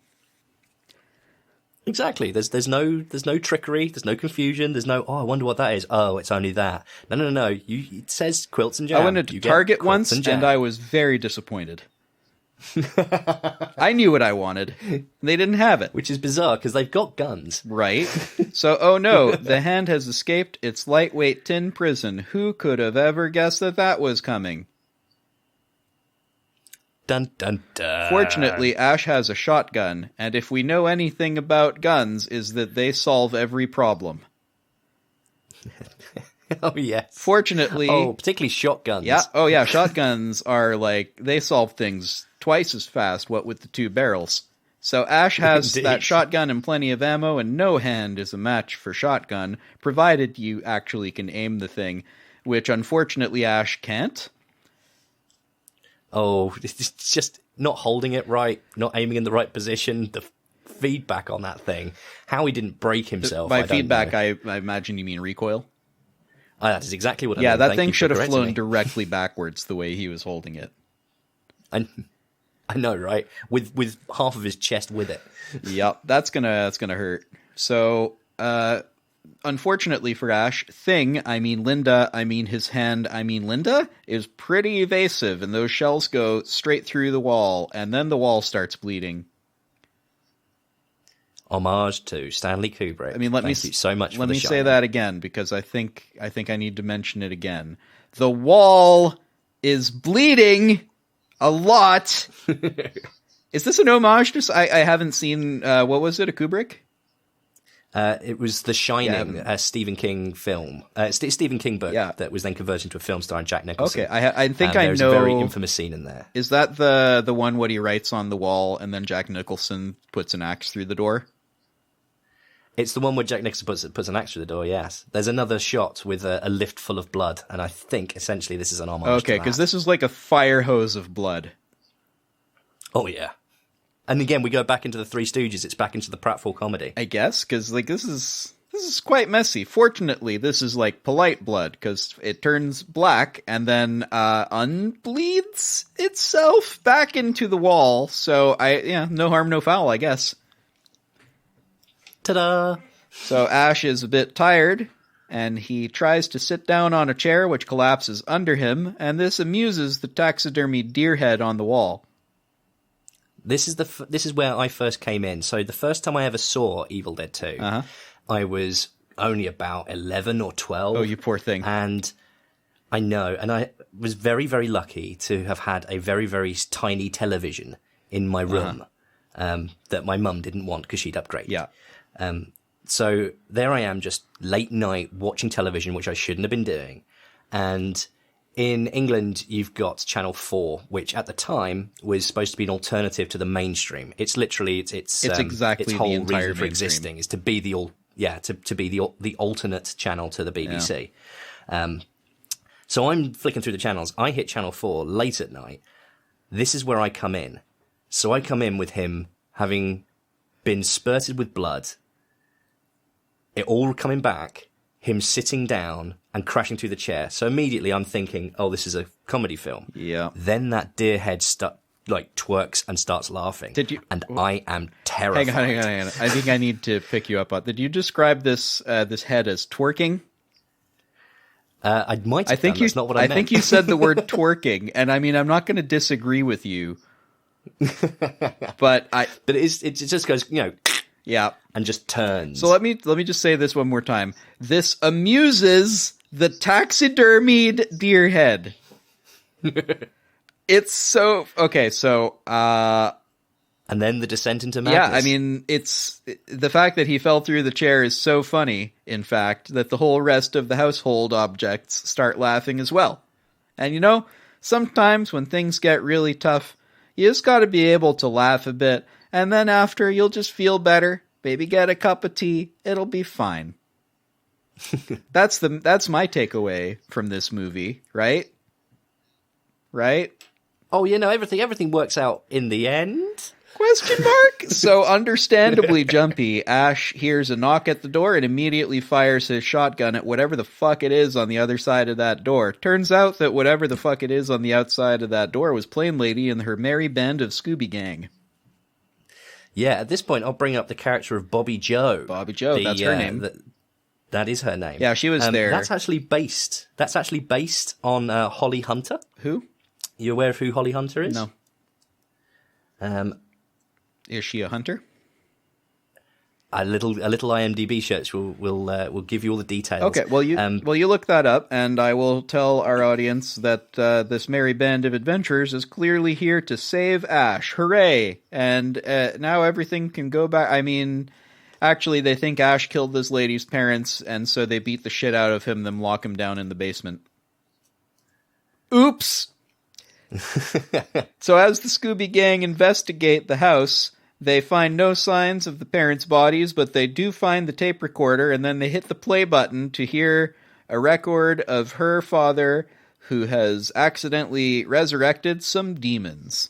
B: Exactly. There's no trickery. There's no confusion. There's no, I wonder what that is. Oh, it's only that. No. It says quilts and jam.
A: I went to Target once, and I was very disappointed. I knew what I wanted. They didn't have it.
B: Which is bizarre, because they've got guns.
A: Right. So, oh no, the hand has escaped its lightweight tin prison. Who could have ever guessed that was coming?
B: Dun, dun, dun.
A: Fortunately, Ash has a shotgun, and if we know anything about guns, is that they solve every problem.
B: Oh, yes.
A: Fortunately...
B: Oh, particularly shotguns.
A: Yeah. Oh, yeah, shotguns are like, they solve things twice as fast, what with the 2 barrels. So Ash has that shotgun and plenty of ammo, and no hand is a match for shotgun, provided you actually can aim the thing, which unfortunately Ash can't.
B: Oh, it's just not holding it right, not aiming in the right position, the feedback on that thing. How he didn't break himself,
A: By feedback, I imagine you mean recoil.
B: That is exactly what I mean.
A: Yeah, that
B: Thank
A: thing
B: you for
A: should have
B: correcting
A: flown
B: me.
A: directly backwards the way he was holding it.
B: I know, right? With half of his chest with it.
A: Yep, that's gonna hurt. So, unfortunately for Ash, his hand, Linda, is pretty evasive, and those shells go straight through the wall, and then the wall starts bleeding.
B: Homage to Stanley Kubrick.
A: I mean,
B: Thank you so much for
A: let
B: the
A: me
B: shot.
A: say that again, because I think I need to mention it again. The wall is bleeding a lot. Is this an homage to... I haven't seen... what was it, a Kubrick?
B: It was The Shining, a Stephen King film. Stephen King book that was then converted into a film starring Jack Nicholson.
A: Okay, I think I know...
B: There's a very infamous scene in there.
A: Is that the one what he writes on the wall and then Jack Nicholson puts an axe through the door?
B: It's the one where Jack Nicholson puts an axe through the door, yes. There's another shot with a lift full of blood, and I think essentially this is an homage to that.
A: Okay, because this is like a fire hose of blood.
B: Oh, yeah. And again, we go back into the Three Stooges. It's back into the pratfall comedy.
A: I guess, because like this is quite messy. Fortunately, this is like polite blood, because it turns black and then unbleeds itself back into the wall. So no harm, no foul, I guess.
B: Ta-da!
A: So Ash is a bit tired, and he tries to sit down on a chair, which collapses under him, and this amuses the taxidermy deer head on the wall.
B: This is where I first came in. So the first time I ever saw Evil Dead 2, I was only about 11 or 12.
A: Oh, you poor thing.
B: And I know. And I was very, very lucky to have had a very, very tiny television in my room that my mum didn't want because she'd upgrade.
A: Yeah.
B: So there I am, just late night watching television, which I shouldn't have been doing. And in England, you've got Channel 4, which at the time was supposed to be an alternative to the mainstream. It's literally it's
A: exactly
B: its
A: the
B: whole
A: entire
B: reason for
A: mainstream.
B: existing is to be to be the alternate channel to the BBC.
A: Yeah.
B: So I'm flicking through the channels. I hit Channel 4 late at night. This is where I come in. So I come in with him having been spurted with blood. It all coming back, him sitting down and crashing through the chair. So immediately I'm thinking, oh, this is a comedy film.
A: Yeah.
B: Then that deer head twerks and starts laughing. And I am terrified.
A: Hang on. I think I need to pick you up on. Did you describe this head as twerking?
B: I might have done. That's not what I meant.
A: I think you said the word twerking, and I mean, I'm not going to disagree with you. But
B: it just goes,
A: yeah,
B: and just turns.
A: So let me just say this one more time. This amuses the taxidermied deer head. It's so okay. So
B: and then the descent into madness.
A: Yeah, I mean, it's the fact that he fell through the chair is so funny, in fact, that the whole rest of the household objects start laughing as well. And sometimes when things get really tough, you just got to be able to laugh a bit, and then after you'll just feel better. Maybe get a cup of tea. It'll be fine. That's my takeaway from this movie, right? Right?
B: Oh, everything works out in the end?
A: Question mark? So understandably jumpy, Ash hears a knock at the door and immediately fires his shotgun at whatever the fuck it is on the other side of that door. Turns out that whatever the fuck it is on the outside of that door was Plain Lady and her merry band of Scooby Gang.
B: Yeah, at this point I'll bring up the character of Bobby Joe.
A: Bobby Joe, that's her name.
B: That is her name.
A: Yeah, she was there.
B: That's actually based on Holly Hunter.
A: Who?
B: You aware of who Holly Hunter is?
A: No. Is she a hunter?
B: A little IMDb search will give you all the details.
A: Okay, well you look that up, and I will tell our audience that this merry band of adventurers is clearly here to save Ash. Hooray! And now everything can go back. I mean, actually, they think Ash killed this lady's parents, and so they beat the shit out of him, then lock him down in the basement. Oops! So as the Scooby Gang investigate the house, they find no signs of the parents' bodies, but they do find the tape recorder, and then they hit the play button to hear a record of her father who has accidentally resurrected some demons.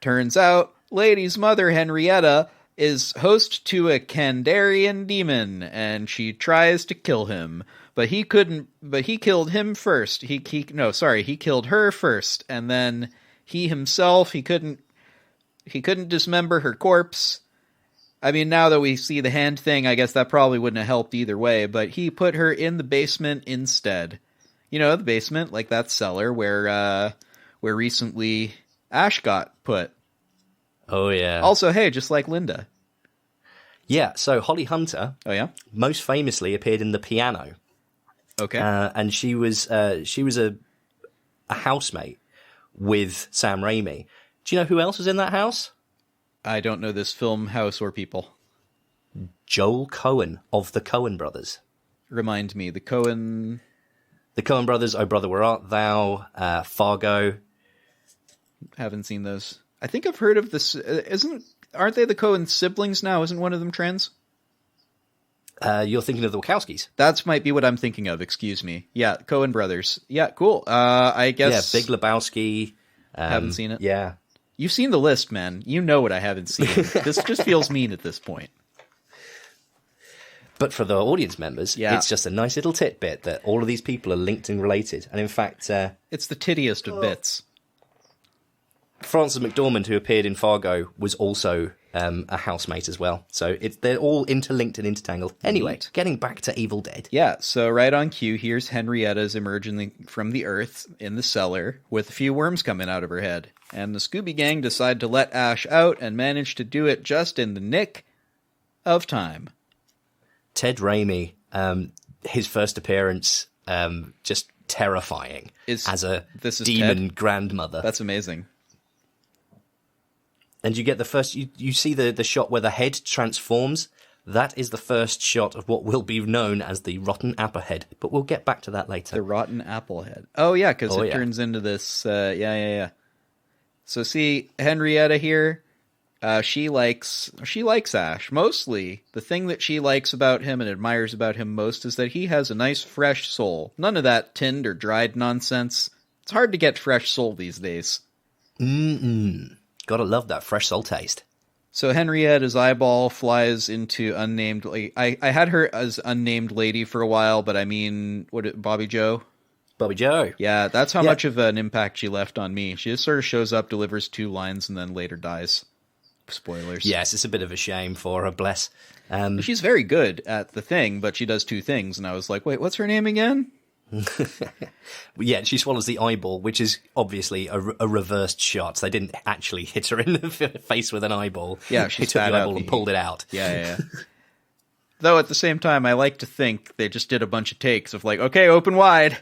A: Turns out, Lady's mother, Henrietta, is host to a Kandarian demon, and she tries to kill him. But he killed him first. He killed her first, and then he himself, he couldn't dismember her corpse. I mean, now that we see the hand thing, I guess that probably wouldn't have helped either way, but he put her in the basement instead. The basement, like that cellar where recently Ash got put.
B: Oh, yeah.
A: Also, hey, just like Linda.
B: Yeah, so Holly Hunter,
A: oh yeah,
B: most famously appeared in The Piano.
A: Okay.
B: And she was a housemate with Sam Raimi. Do you know who else was in that house?
A: I don't know this film, house, or people.
B: Joel Coen of the Coen Brothers.
A: Remind me, the Coen
B: Brothers, Oh Brother, Where Art Thou, Fargo.
A: Haven't seen those. I think I've heard of this. Aren't they the Coen siblings now? Isn't one of them trans?
B: You're thinking of the Wachowskis.
A: That might be what I'm thinking of. Excuse me. Yeah, Coen Brothers. Yeah, cool. I guess.
B: Yeah, Big Lebowski.
A: Haven't seen it.
B: Yeah.
A: You've seen the list, man. You know what I haven't seen. This just feels mean at this point.
B: But for the audience members, it's just a nice little tidbit that all of these people are linked and related. And in fact...
A: it's the tittiest of bits.
B: Frances McDormand, who appeared in Fargo, was also a housemate as well. So they're all interlinked and intertangled. Anyway, getting back to Evil Dead.
A: Yeah, so right on cue, here's Henrietta's emerging from the earth in the cellar with a few worms coming out of her head. And the Scooby Gang decide to let Ash out and manage to do it just in the nick of time.
B: Ted Raimi, his first appearance, just terrifying as a demon grandmother.
A: That's amazing.
B: And you get the first, you see the shot where the head transforms. That is the first shot of what will be known as the rotten apple head. But we'll get back to that later.
A: The rotten apple head. Oh, yeah, because it turns into this, yeah. So see, Henrietta here, she likes Ash. Mostly, the thing that she likes about him and admires about him most is that he has a nice fresh soul. None of that tinned or dried nonsense. It's hard to get fresh soul these days.
B: Gotta love that fresh soul taste.
A: So Henrietta's eyeball flies into unnamed... I had her as unnamed lady for a while, but I mean, Bobby Joe?
B: Bobby Joe.
A: Yeah, that's how much of an impact she left on me. She just sort of shows up, delivers 2 lines, and then later dies. Spoilers.
B: Yes, it's a bit of a shame for her, bless.
A: She's very good at the thing, but she does 2 things, and I was like, wait, what's her name again?
B: Yeah, she swallows the eyeball, which is obviously a reversed shot. They didn't actually hit her in the face with an eyeball.
A: Yeah, she
B: took the eyeball and pulled it out.
A: Yeah. Though at the same time, I like to think they just did a bunch of takes of like, okay, open wide.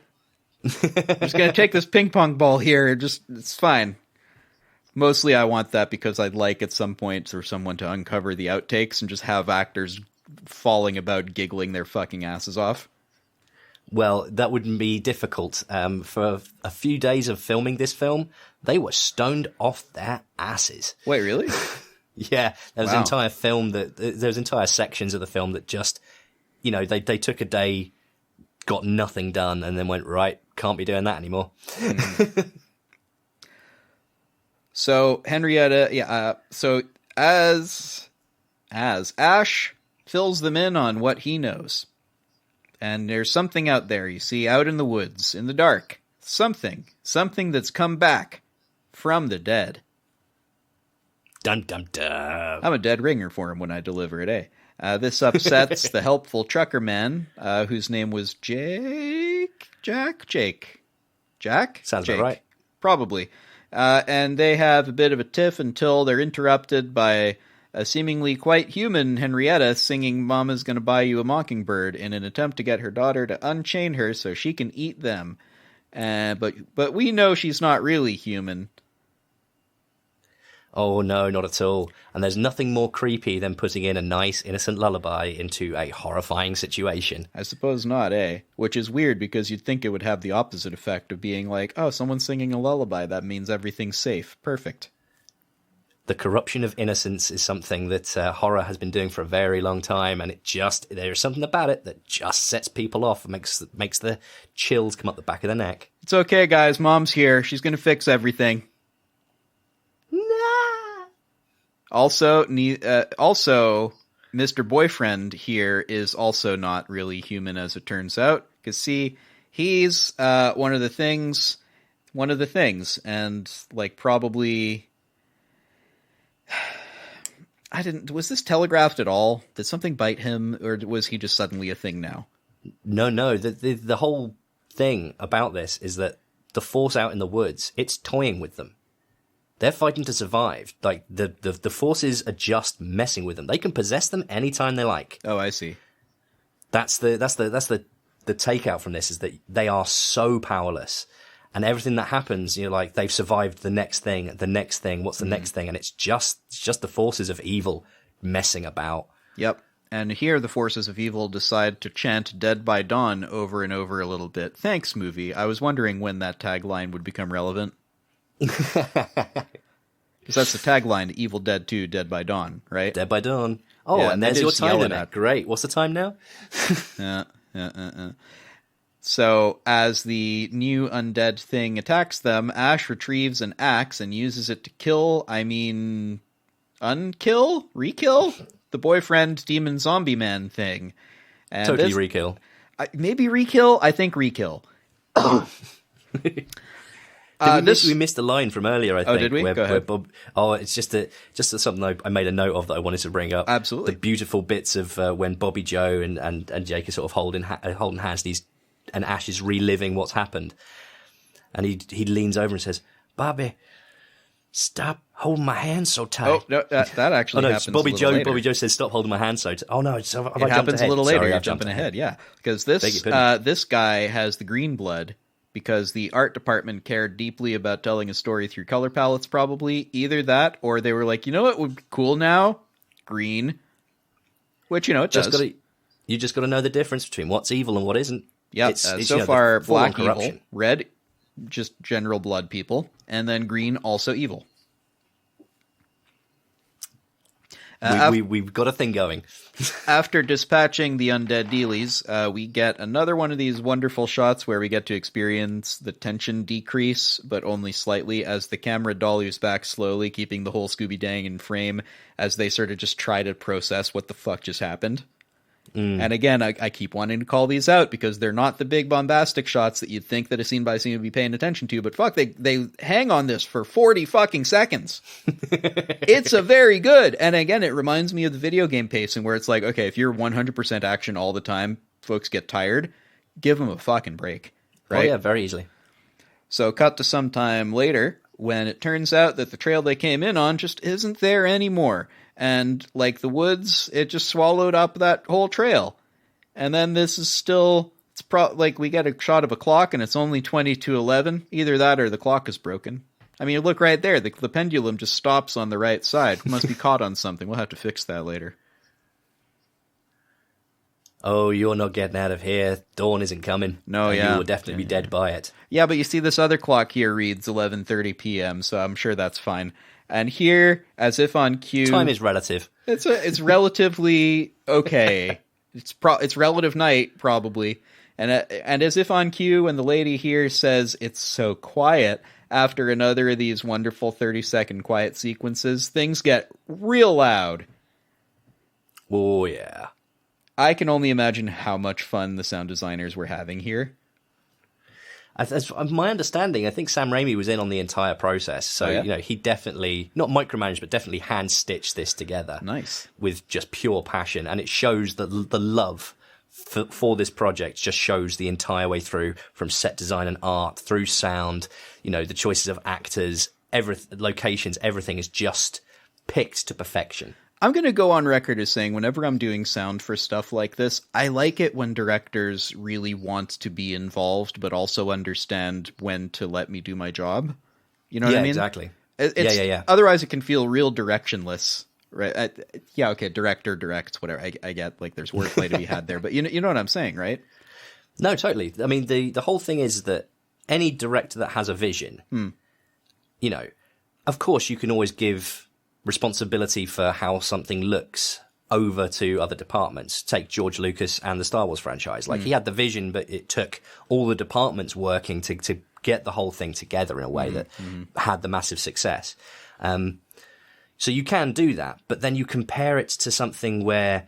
A: I'm just going to take this ping pong ball here. It's fine. Mostly I want that because I'd like at some point for someone to uncover the outtakes and just have actors falling about giggling their fucking asses off.
B: Well, that wouldn't be difficult. For a few days of filming this film, they were stoned off their asses.
A: Wait, really?
B: Yeah, there was entire sections of the film that just, they took a day, got nothing done, and then went, right, can't be doing that anymore.
A: So Henrietta, so as Ash fills them in on what he knows. And there's something out there, you see, out in the woods, in the dark. Something that's come back from the dead.
B: Dun, dun, dun.
A: I'm a dead ringer for him when I deliver it, eh? This upsets the helpful trucker man, whose name was Jake? Jack?
B: Sounds
A: Jake.
B: about right.
A: Probably. And they have a bit of a tiff until they're interrupted by a seemingly quite human Henrietta singing Mama's Gonna Buy You a Mockingbird in an attempt to get her daughter to unchain her so she can eat them. But we know she's not really human.
B: Oh, no, not at all. And there's nothing more creepy than putting in a nice, innocent lullaby into a horrifying situation.
A: I suppose not, eh? Which is weird because you'd think it would have the opposite effect of being like, oh, someone's singing a lullaby. That means everything's safe. Perfect.
B: The corruption of innocence is something that horror has been doing for a very long time, and there's something about it that just sets people off and makes the chills come up the back of the neck.
A: It's okay, guys. Mom's here. She's going to fix everything.
B: Nah.
A: Also, Mr. Boyfriend here is also not really human, as it turns out. Because, see, he's one of the things, and, like, probably... was this telegraphed at all? Did something bite him, or was he just suddenly a thing now?
B: No. The whole thing about this is that the force out in the woods, it's toying with them. They're fighting to survive. Like, the forces are just messing with them. They can possess them anytime they like.
A: Oh, I see.
B: That's the takeout from this, is that they are so powerless. And everything that happens, like, they've survived the next thing, what's the next thing? And it's just the forces of evil messing about.
A: Yep. And here the forces of evil decide to chant Dead by Dawn over and over a little bit. Thanks, movie. I was wondering when that tagline would become relevant. Because that's the tagline to Evil Dead 2, Dead by Dawn, right?
B: Dead by Dawn. Oh, yeah, and there's your time limit. Great. What's the time now?
A: So, as the new undead thing attacks them, Ash retrieves an axe and uses it to re-kill the boyfriend demon zombie man thing. And
B: totally re-kill.
A: Maybe re-kill? I think re-kill.
B: We missed a line from earlier, I think.
A: Oh, did we? Go ahead.
B: It's just something I made a note of that I wanted to bring up.
A: Absolutely.
B: The beautiful bits of when Bobby Joe and Jake are sort of holding hands, and Ash is reliving what's happened. And he leans over and says, Bobby, Stop holding my hand so tight.
A: Oh, no, that actually happens
B: Bobby
A: a little later.
B: Bobby Joe says, stop holding my hand so tight. Oh, no, have
A: It
B: I
A: happens
B: ahead?
A: a little later.
B: Sorry,
A: You're
B: I've jumped
A: jumping ahead, yeah. Because this guy has the green blood because the art department cared deeply about telling a story through color palettes, probably. Either that, or they were like, you know what would be cool now? Green. Which, it does.
B: You just got to know the difference between what's evil and what isn't.
A: Yep. So far, black evil, red, just general blood people, and then green, also evil.
B: We've got a thing going.
A: After dispatching the undead dealies, we get another one of these wonderful shots where we get to experience the tension decrease, but only slightly, as the camera dollies back slowly, keeping the whole Scooby-Dang in frame as they sort of just try to process what the fuck just happened. And again, I keep wanting to call these out because they're not the big bombastic shots that you'd think that a scene by scene would be paying attention to, but fuck, they hang on this for 40 fucking seconds. It's a very good. And again, it reminds me of the video game pacing where it's like, okay, if you're 100% action all the time, folks get tired. Give them a fucking break. Right?
B: Oh yeah, very easily.
A: So cut to some time later when it turns out that the trail they came in on just isn't there anymore. And like the woods, it just swallowed up that whole trail. And then this is still, like we get a shot of a clock and it's only 20 to 11. Either that or the clock is broken. I mean, look right there. The pendulum just stops on the right side. It must be caught on something. We'll have to fix that later.
B: Oh, you're not getting out of here. Dawn isn't coming.
A: No,
B: and
A: yeah.
B: You will definitely be dead by it.
A: Yeah, but you see this other clock here reads 11:30 p.m., so I'm sure that's fine. And here, as if on cue...
B: Time is relative.
A: It's relatively okay. It's relative night, probably. And as if on cue, when the lady here says, it's so quiet, after another of these wonderful 30-second quiet sequences, things get real loud.
B: Oh, yeah.
A: I can only imagine how much fun the sound designers were having here.
B: As my understanding, I think Sam Raimi was in on the entire process. So,
A: yeah?
B: He definitely, not micromanaged, but definitely hand-stitched this together.
A: Nice. With
B: just pure passion. And it shows that the love for this project just shows the entire way through, from set design and art, through sound, the choices of actors, locations, everything is just picked to perfection.
A: I'm going to go on record as saying whenever I'm doing sound for stuff like this, I like it when directors really want to be involved, but also understand when to let me do my job. You know what I mean?
B: Exactly.
A: Yeah. Otherwise, it can feel real directionless, right? Okay, director directs, whatever. I get, like, there's wordplay to be had there, but you know what I'm saying, right?
B: No, totally. I mean, the whole thing is that any director that has a vision, of course you can always give responsibility for how something looks over to other departments. Take George Lucas and the Star Wars franchise. Like, he had the vision, but it took all the departments working to get the whole thing together in a way that had the massive success. So you can do that, but then you compare it to something where,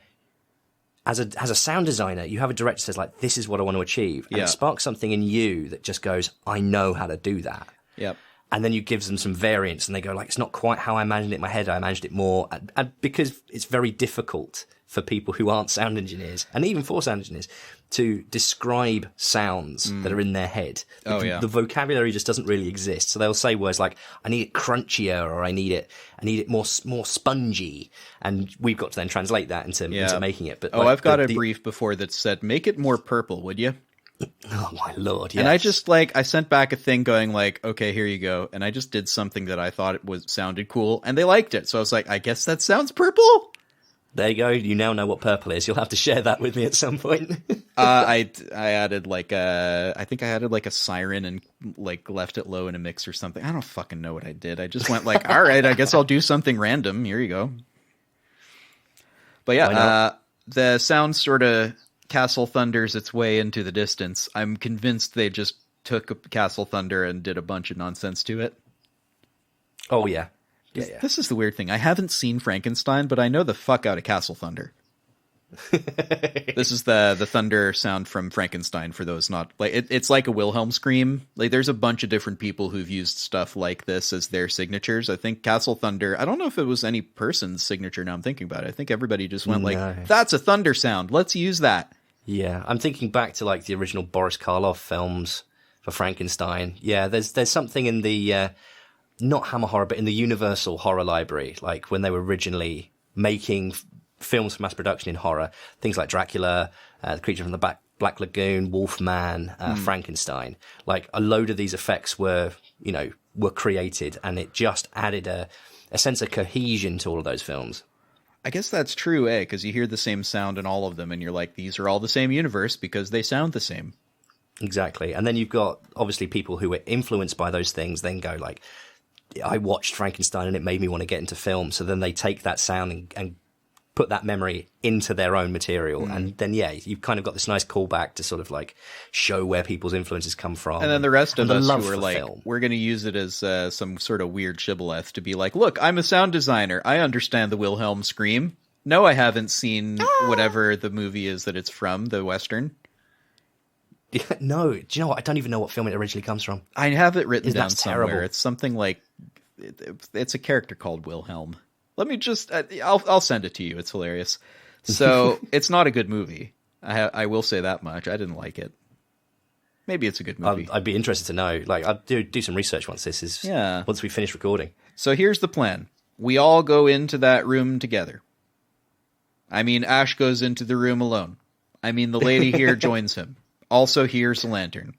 B: as a sound designer, you have a director who says, like, this is what I want to achieve. And it sparks something in you that just goes, I know how to do that.
A: Yep.
B: And then you give them some variants and they go, like, it's not quite how I imagined it in my head. I imagined it more. And because it's very difficult for people who aren't sound engineers, and even for sound engineers, to describe sounds that are in their head. The vocabulary just doesn't really exist. So they'll say words like, I need it crunchier, or I need it more spongy. And we've got to then translate that into making it. But
A: I've got a brief before that said, make it more purple, would you?
B: Oh my lord! Yes.
A: And I just I sent back a thing going like, okay, here you go, and I just did something that I thought sounded cool, and they liked it. So I was like, I guess that sounds purple.
B: There you go. You now know what purple is. You'll have to share that with me at some point.
A: I added I think I added like a siren and like left it low in a mix or something. I don't fucking know what I did. I just went like, all right, I guess I'll do something random. Here you go. But yeah, the sound sort of Castle Thunders its way into the distance. I'm convinced they just took Castle Thunder and did a bunch of nonsense to it.
B: Oh, yeah.
A: This is the weird thing. I haven't seen Frankenstein, but I know the fuck out of Castle Thunder. This is the thunder sound from Frankenstein, for those not... it's like a Wilhelm scream. Like, there's a bunch of different people who've used stuff like this as their signatures. I think Castle Thunder... I don't know if it was any person's signature now I'm thinking about it. I think everybody just went that's a thunder sound. Let's use that.
B: Yeah, I'm thinking back to like the original Boris Karloff films for Frankenstein. Yeah, there's something in the not Hammer Horror, but in the Universal Horror Library, like when they were originally making films for mass production in horror, things like Dracula, The Creature from the Black Lagoon, Wolfman, Frankenstein, like a load of these effects were created, and it just added a sense of cohesion to all of those films.
A: I guess that's true, because you hear the same sound in all of them, and you're like, these are all the same universe because they sound the same.
B: Exactly. And then you've got, obviously, people who were influenced by those things then go like, I watched Frankenstein and it made me want to get into film. So then they take that sound and put that memory into their own material. And then, you've kind of got this nice callback to sort of like show where people's influences come from.
A: And then the rest of us who are like, we're going to use it as some sort of weird shibboleth to be like, look, I'm a sound designer. I understand the Wilhelm scream. No, I haven't seen whatever the movie is that it's from, the Western.
B: No, do you know what? I don't even know what film it originally comes from.
A: I have it written down somewhere.
B: Terrible.
A: It's something like, it's a character called Wilhelm. Let me just, I'll send it to you. It's hilarious. So it's not a good movie. I will say that much. I didn't like it. Maybe it's a good movie.
B: I'd be interested to know. Like, I'll do some research once once we finish recording.
A: So here's the plan. We all go into that room together. I mean, Ash goes into the room alone. I mean, the lady here joins him. Also, here's the lantern.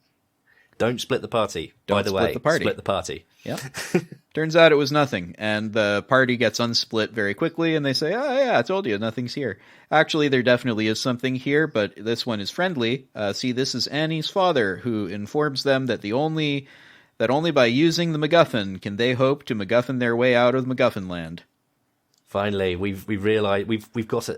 B: Don't split the party. By the way, split the party.
A: Yep. Turns out it was nothing, and the party gets unsplit very quickly, and they say, oh yeah, I told you, nothing's here. Actually, there definitely is something here, but this one is friendly. See, this is Annie's father, who informs them that only by using the MacGuffin can they hope to MacGuffin their way out of MacGuffin land.
B: Finally, we've realised we've got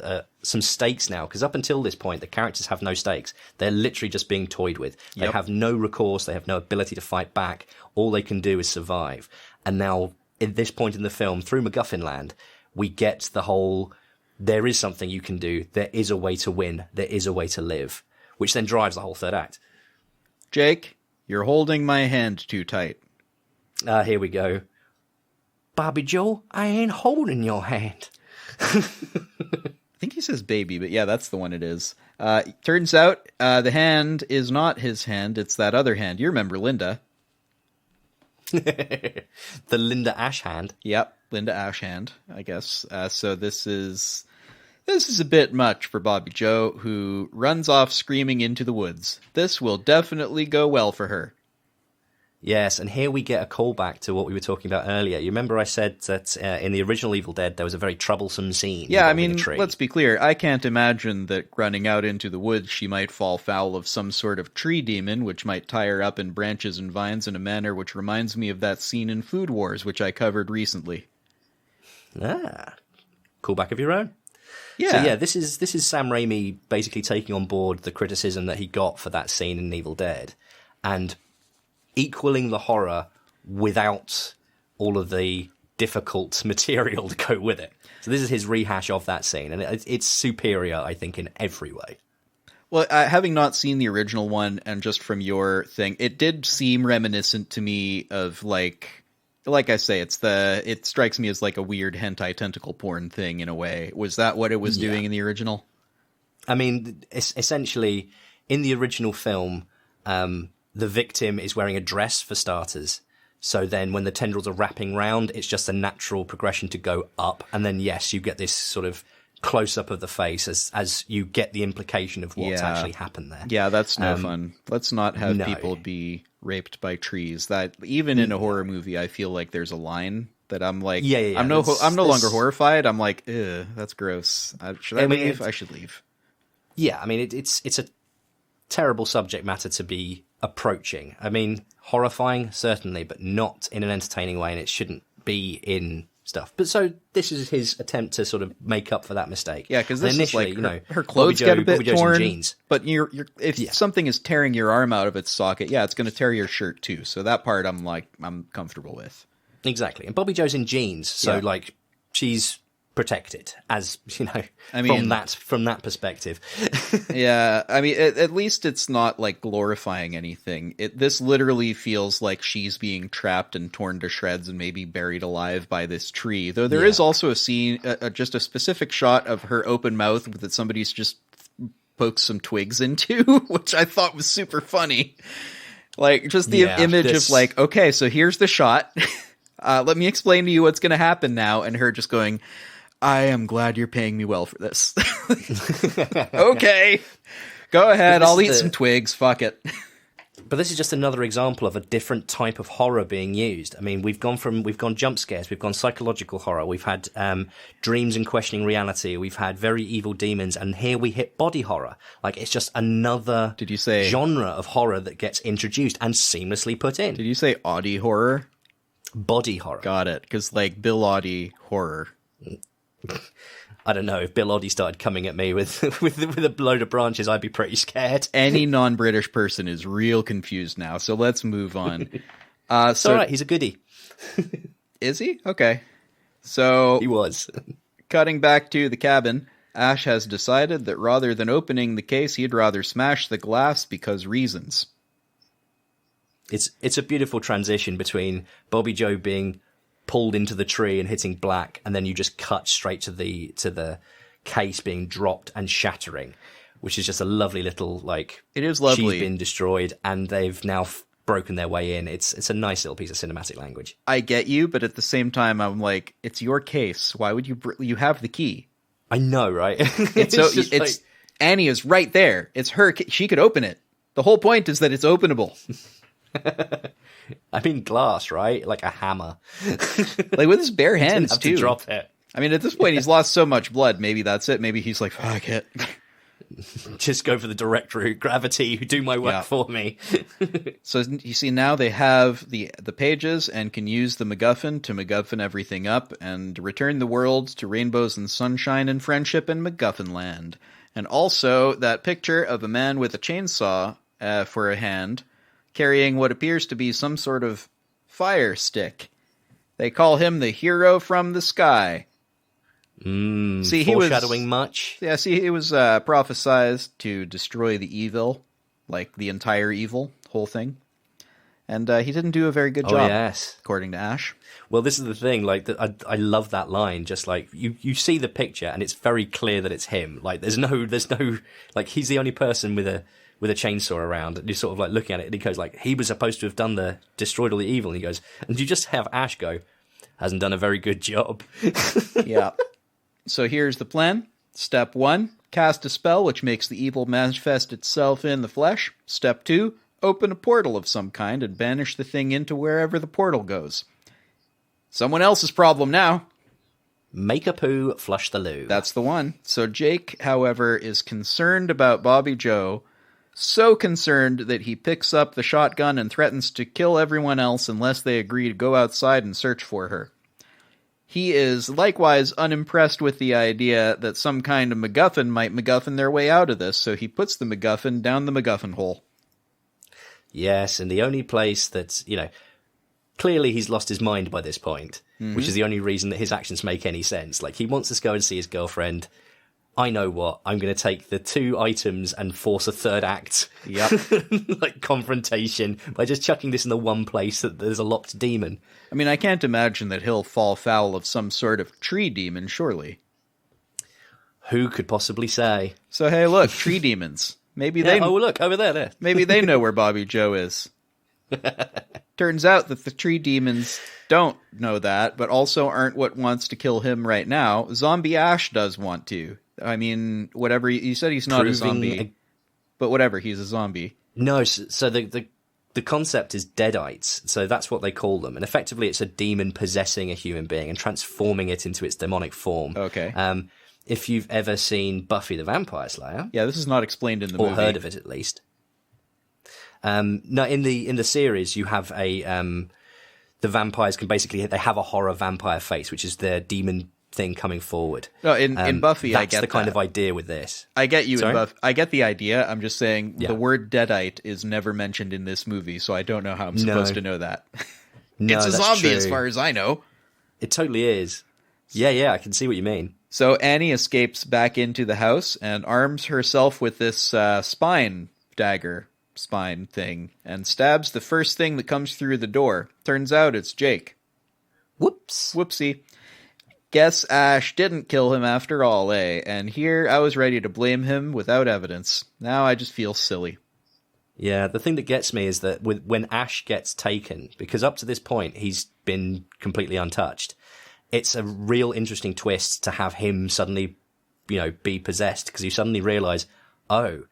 B: some stakes now, because up until this point, the characters have no stakes. They're literally just being toyed with. They have no recourse. They have no ability to fight back. All they can do is survive. And now, at this point in the film, through MacGuffin Land, we get the whole, there is something you can do. There is a way to win. There is a way to live, which then drives the whole third act.
A: Jake, you're holding my hand too tight.
B: Here we go. Bobby Joe, I ain't holding your hand.
A: I think he says baby, but yeah, that's the one it is. Turns out the hand is not his hand, it's that other hand. You remember Linda.
B: The Linda Ash hand.
A: Yep, Linda Ash hand, I guess. So this is a bit much for Bobby Joe, who runs off screaming into the woods. This will definitely go well for her.
B: Yes, and here we get a callback to what we were talking about earlier. You remember I said that in the original Evil Dead there was a very troublesome scene.
A: Yeah, I mean, let's be clear. I can't imagine that running out into the woods she might fall foul of some sort of tree demon, which might tie her up in branches and vines in a manner which reminds me of that scene in Food Wars, which I covered recently.
B: Callback of your own.
A: Yeah.
B: So yeah, this is Sam Raimi basically taking on board the criticism that he got for that scene in Evil Dead, and equaling the horror without all of the difficult material to go with it. So this is his rehash of that scene, and it's superior, I think, in every way.
A: Well, having not seen the original one, and just from your thing, it did seem reminiscent to me of, like I say, it strikes me as like a weird hentai tentacle porn thing in a way. Was that what it was doing in the original?
B: I mean, essentially, in the original film, the victim is wearing a dress, for starters. So then when the tendrils are wrapping round, it's just a natural progression to go up. And then, yes, you get this sort of close-up of the face as you get the implication of what's actually happened there.
A: Yeah, that's no fun. Let's not have people be raped by trees. That even in a horror movie, I feel like there's a line that I'm like, I'm no longer horrified. I'm like, ew, that's gross. Should I leave? I should leave.
B: Yeah, I mean, it's a terrible subject matter to be approaching. I mean, horrifying, certainly, but not in an entertaining way, and it shouldn't be in stuff. But so this is his attempt to sort of make up for that mistake.
A: Yeah, because this is like, her clothes get a bit torn, jeans. But if something is tearing your arm out of its socket, it's going to tear your shirt too. So that part I'm comfortable with.
B: Exactly. And Bobby Joe's in jeans, so like she's protected, as you know, from that perspective.
A: Yeah, I mean, at least it's not like glorifying anything. This literally feels like she's being trapped and torn to shreds and maybe buried alive by this tree. Though there is also a scene, just a specific shot of her open mouth that somebody's just poked some twigs into, which I thought was super funny. Like, just the image of like, okay, so here's the shot. Let me explain to you what's going to happen now. And her just going, I am glad you're paying me well for this. Okay. Go ahead. I'll eat some twigs. Fuck it.
B: But this is just another example of a different type of horror being used. I mean, we've gone jump scares, we've gone psychological horror, we've had dreams and questioning reality, we've had very evil demons, and here we hit body horror. Like, it's just another genre of horror that gets introduced and seamlessly put in.
A: Did you say Audie horror?
B: Body horror.
A: Got it. Because, like, Bill Audie horror.
B: I don't know, if Bill Oddie started coming at me with a load of branches, I'd be pretty scared.
A: Any non-British person is real confused now, so let's move on.
B: It's all right, he's a goodie.
A: Is he? Okay. So
B: he was.
A: Cutting back to the cabin, Ash has decided that rather than opening the case, he'd rather smash the glass because reasons.
B: It's a beautiful transition between Bobby Joe being pulled into the tree and hitting black, and then you just cut straight to the case being dropped and shattering, which is just a lovely little, like,
A: it is lovely.
B: She's been destroyed and they've now broken their way in. It's a nice little piece of cinematic language.
A: I get you, but at the same time I'm like, it's your case. Why would you have the key?
B: I know, right?
A: It's Annie is right there. It's her. She could open it. The whole point is that it's openable.
B: I mean, glass, right? Like a hammer.
A: Like with his bare hands, too.
B: To drop it.
A: I mean, at this point, he's lost so much blood. Maybe that's it. Maybe he's like, fuck it.
B: Just go for the direct route. Gravity, do my work for me.
A: So you see, now they have the pages and can use the MacGuffin to MacGuffin everything up and return the world to rainbows and sunshine and friendship in MacGuffin land. And also that picture of a man with a chainsaw for a hand, carrying what appears to be some sort of fire stick. They call him the hero from the sky.
B: See, foreshadowing much?
A: Yeah, see, he was prophesized to destroy the evil, like the entire evil, whole thing. And he didn't do a very good job, according to Ash.
B: Well, this is the thing, like, I love that line, just like, you see the picture, and it's very clear that it's him. Like, there's no, like, he's the only person with a chainsaw around, and you're sort of like looking at it, and he goes like, he was supposed to have destroyed all the evil, and he goes, and you just have Ash go, hasn't done a very good job.
A: Yeah. So here's the plan. Step 1, cast a spell which makes the evil manifest itself in the flesh. Step 2, open a portal of some kind and banish the thing into wherever the portal goes. Someone else's problem now.
B: Make a poo, flush the loo.
A: That's the one. So Jake, however, is concerned about Bobby Joe, so concerned that he picks up the shotgun and threatens to kill everyone else unless they agree to go outside and search for her. He is likewise unimpressed with the idea that some kind of MacGuffin might MacGuffin their way out of this, so he puts the MacGuffin down the MacGuffin hole.
B: Yes, and the only place that's, clearly he's lost his mind by this point, which is the only reason that his actions make any sense. Like, he wants to go and see his girlfriend. I know what, I'm going to take the 2 items and force a third act.
A: Yep.
B: Like, confrontation by just chucking this in the one place that there's a locked demon.
A: I mean, I can't imagine that he'll fall foul of some sort of tree demon, surely.
B: Who could possibly say?
A: So, hey, look, tree demons. Maybe they...
B: Oh, look, over there.
A: Maybe they know where Bobby Joe is. Turns out that the tree demons don't know that, but also aren't what wants to kill him right now. Zombie Ash does want to. I mean, whatever, you said he's not a zombie, but whatever, he's a zombie.
B: No, so the concept is deadites, so that's what they call them, and effectively it's a demon possessing a human being and transforming it into its demonic form.
A: Okay.
B: If you've ever seen Buffy the Vampire Slayer...
A: Yeah, this is not explained in the movie.
B: Or heard of it, at least. No, in the series, you have the vampires can basically, they have a horror vampire face, which is their demon thing coming forward.
A: No, in Buffy, I get
B: that's the kind of idea with this.
A: I get you.
B: Sorry?
A: In Buffy. I get the idea. I'm just saying the word deadite is never mentioned in this movie, so I don't know how I'm supposed to know that.
B: No,
A: it's a zombie as far as I know.
B: It totally is. Yeah, I can see what you mean.
A: So Annie escapes back into the house and arms herself with this spine thing and stabs the first thing that comes through the door. Turns out it's Jake.
B: Whoops.
A: Whoopsie. Guess Ash didn't kill him after all, eh? And here I was ready to blame him without evidence. Now I just feel silly.
B: Yeah, the thing that gets me is that when Ash gets taken, because up to this point he's been completely untouched, it's a real interesting twist to have him suddenly, be possessed, because you suddenly realise, oh,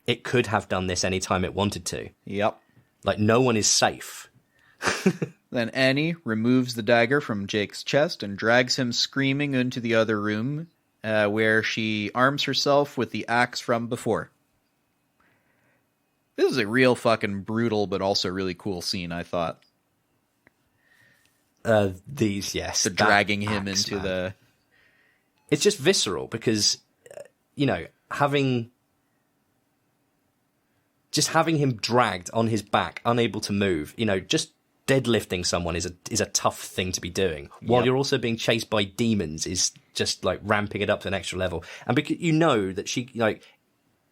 B: it could have done this any time it wanted to.
A: Yep.
B: Like, no one is safe.
A: Then Annie removes the dagger from Jake's chest and drags him screaming into the other room, where she arms herself with the axe from before. This is a real fucking brutal but also really cool scene, I thought.
B: Yes.
A: The dragging him into the...
B: It's just visceral because, having him dragged on his back, unable to move, just deadlifting someone is a tough thing to be doing. While you're also being chased by demons is just like ramping it up to an extra level. And because that she,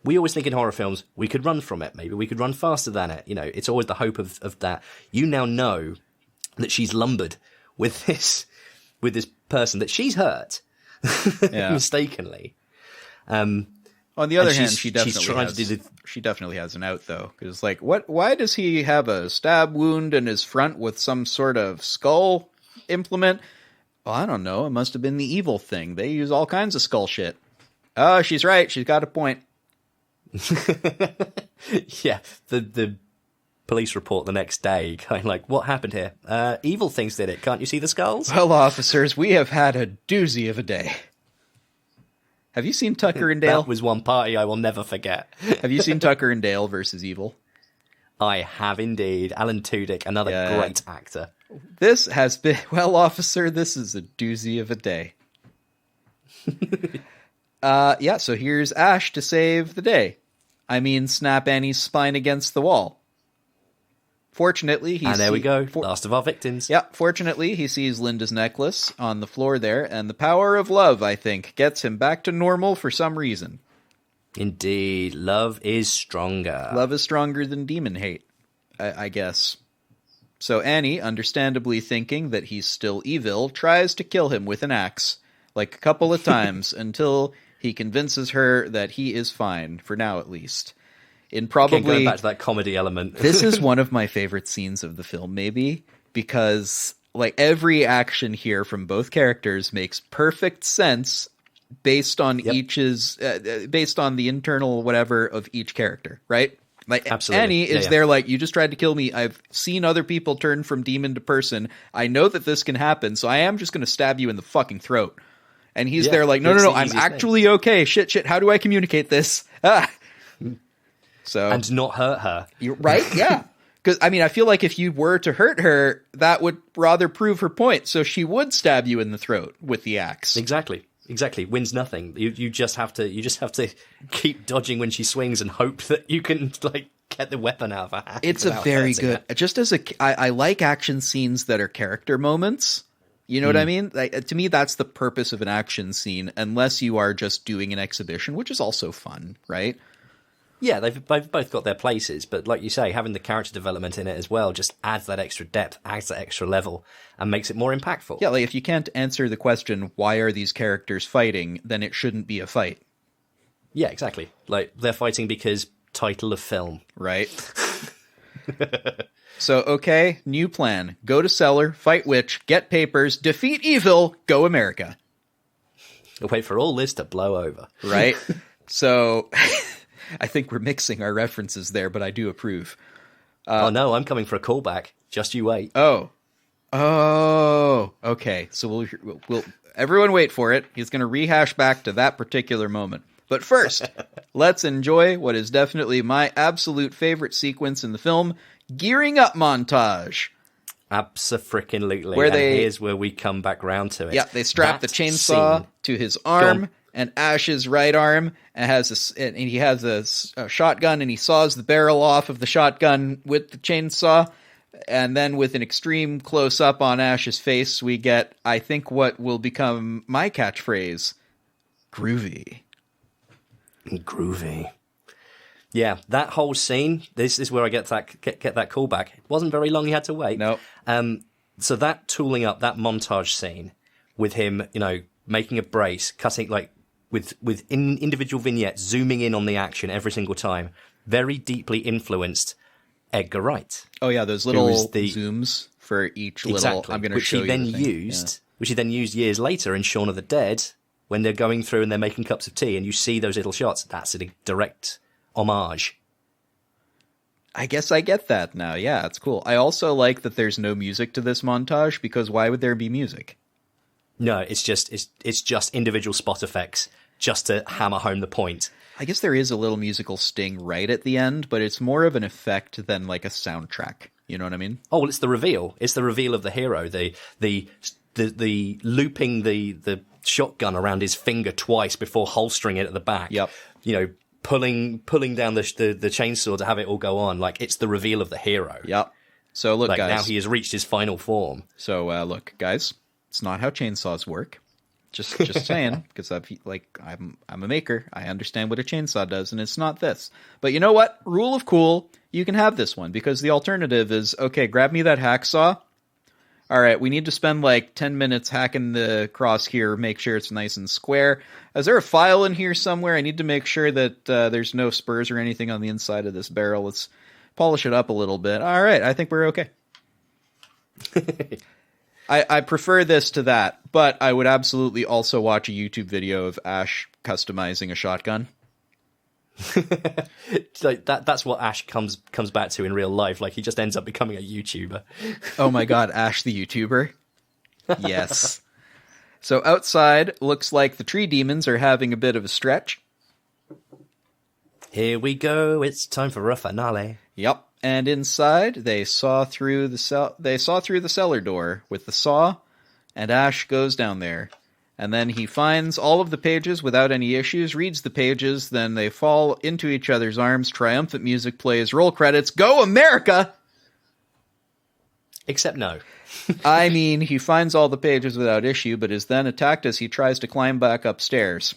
B: we always think in horror films, we could run from it. Maybe we could run faster than it. It's always the hope of that. You now know that she's lumbered with this person, that she's hurt mistakenly.
A: On the other hand, she definitely has an out, though. Because, why does he have a stab wound in his front with some sort of skull implement? Well, I don't know. It must have been the evil thing. They use all kinds of skull shit. Oh, she's right. She's got a point.
B: Yeah, the police report the next day, kind of like, what happened here? Evil things did it. Can't you see the skulls?
A: Well, officers, we have had a doozy of a day. Have you seen Tucker and Dale?
B: That was one party I will never forget.
A: Have you seen Tucker and Dale versus Evil?
B: I have indeed. Alan Tudyk, another great actor.
A: This has been... Well, officer, this is a doozy of a day. So here's Ash to save the day. I mean, snap Annie's spine against the wall. Fortunately,
B: and there we go, last of our victims.
A: Yeah, fortunately, he sees Linda's necklace on the floor there, and the power of love, I think, gets him back to normal for some reason.
B: Indeed, love is stronger.
A: Love is stronger than demon hate, I guess. So Annie, understandably thinking that he's still evil, tries to kill him with an axe, like a couple of times, until he convinces her that he is fine, for now at least. In probably...
B: Again, going back to that comedy element.
A: This is one of my favorite scenes of the film, maybe, because every action here from both characters makes perfect sense based on based on the internal whatever of each character, right?
B: Absolutely.
A: Annie is there you just tried to kill me. I've seen other people turn from demon to person. I know that this can happen, so I am just going to stab you in the fucking throat. And he's there no, I'm actually okay. Shit, how do I communicate this? So,
B: and not hurt her.
A: You're right, yeah. Because, I feel like if you were to hurt her, that would rather prove her point. So she would stab you in the throat with the axe.
B: Exactly. Wins nothing. You just have to keep dodging when she swings and hope that you can, get the weapon out of her hand.
A: It's a very good... Just as I like action scenes that are character moments. You know what I mean? To me, that's the purpose of an action scene, unless you are just doing an exhibition, which is also fun, right?
B: Yeah, they've both got their places, but like you say, having the character development in it as well just adds that extra depth, adds that extra level, and makes it more impactful.
A: Yeah, if you can't answer the question, why are these characters fighting, then it shouldn't be a fight.
B: Yeah, exactly. They're fighting because title of film.
A: Right. So, okay, new plan. Go to cellar, fight witch, get papers, defeat evil, go America.
B: Wait for all this to blow over.
A: Right? So... I think we're mixing our references there, but I do approve.
B: Oh no, I'm coming for a callback. Just you wait.
A: Oh, okay. So we'll everyone wait for it. He's going to rehash back to that particular moment. But first, let's enjoy what is definitely my absolute favorite sequence in the film, gearing up montage.
B: Abso-frickin-lutely. Here's where we come back round to it.
A: Yeah, they strap the chainsaw to his arm. And Ash's right arm and he has a shotgun, and he saws the barrel off of the shotgun with the chainsaw. And then with an extreme close-up on Ash's face, we get, I think, what will become my catchphrase, groovy.
B: Groovy. Yeah, that whole scene, this is where I get that callback. It wasn't very long you had to wait.
A: No.
B: So that tooling up, that montage scene with him, making a brace, cutting, with individual vignettes, zooming in on the action every single time. very deeply influenced Edgar Wright.
A: Oh yeah, those little zooms for each little. I'm going to show you.
B: Which he then used years later in Shaun of the Dead when they're going through and they're making cups of tea, and you see those little shots. That's a direct homage.
A: I guess I get that now. Yeah, it's cool. I also like that there's no music to this montage, because why would there be music?
B: No, it's just individual spot effects just to hammer home the point.
A: I guess there is a little musical sting right at the end, but it's more of an effect than like a soundtrack. You know what I mean?
B: Oh, well, it's the reveal. It's the reveal of the hero. The looping the shotgun around his finger twice before holstering it at the back.
A: Yep.
B: You know, pulling down the chainsaw to have it all go on. Like, it's the reveal of the hero.
A: Yep. So look,
B: like,
A: guys.
B: now he has reached his final form.
A: So look, guys. It's not how chainsaws work. Just saying, because I'm a maker. I understand what a chainsaw does, and it's not this. But you know what? Rule of cool, you can have this one, because the alternative is, okay, grab me that hacksaw. All right, we need to spend like 10 minutes hacking the cross here, make sure it's nice and square. Is there a file in here somewhere? I need to make sure that there's no spurs or anything on the inside of this barrel. Let's polish it up a little bit. All right, I think we're okay. I prefer this to that, but I would absolutely also watch a YouTube video of Ash customizing a shotgun.
B: Like that's what Ash comes back to in real life. Like, he just ends up becoming a YouTuber.
A: Oh my god, Ash the YouTuber? Yes. So outside, looks like the tree demons are having a bit of a stretch.
B: Here we go, it's time for a finale.
A: Yep. And inside, they saw through the cellar door with the saw, and Ash goes down there. And then he finds all of the pages without any issues, reads the pages, then they fall into each other's arms, triumphant music plays, roll credits, go America!
B: Except no.
A: I mean, he finds all the pages without issue, but is then attacked as he tries to climb back upstairs.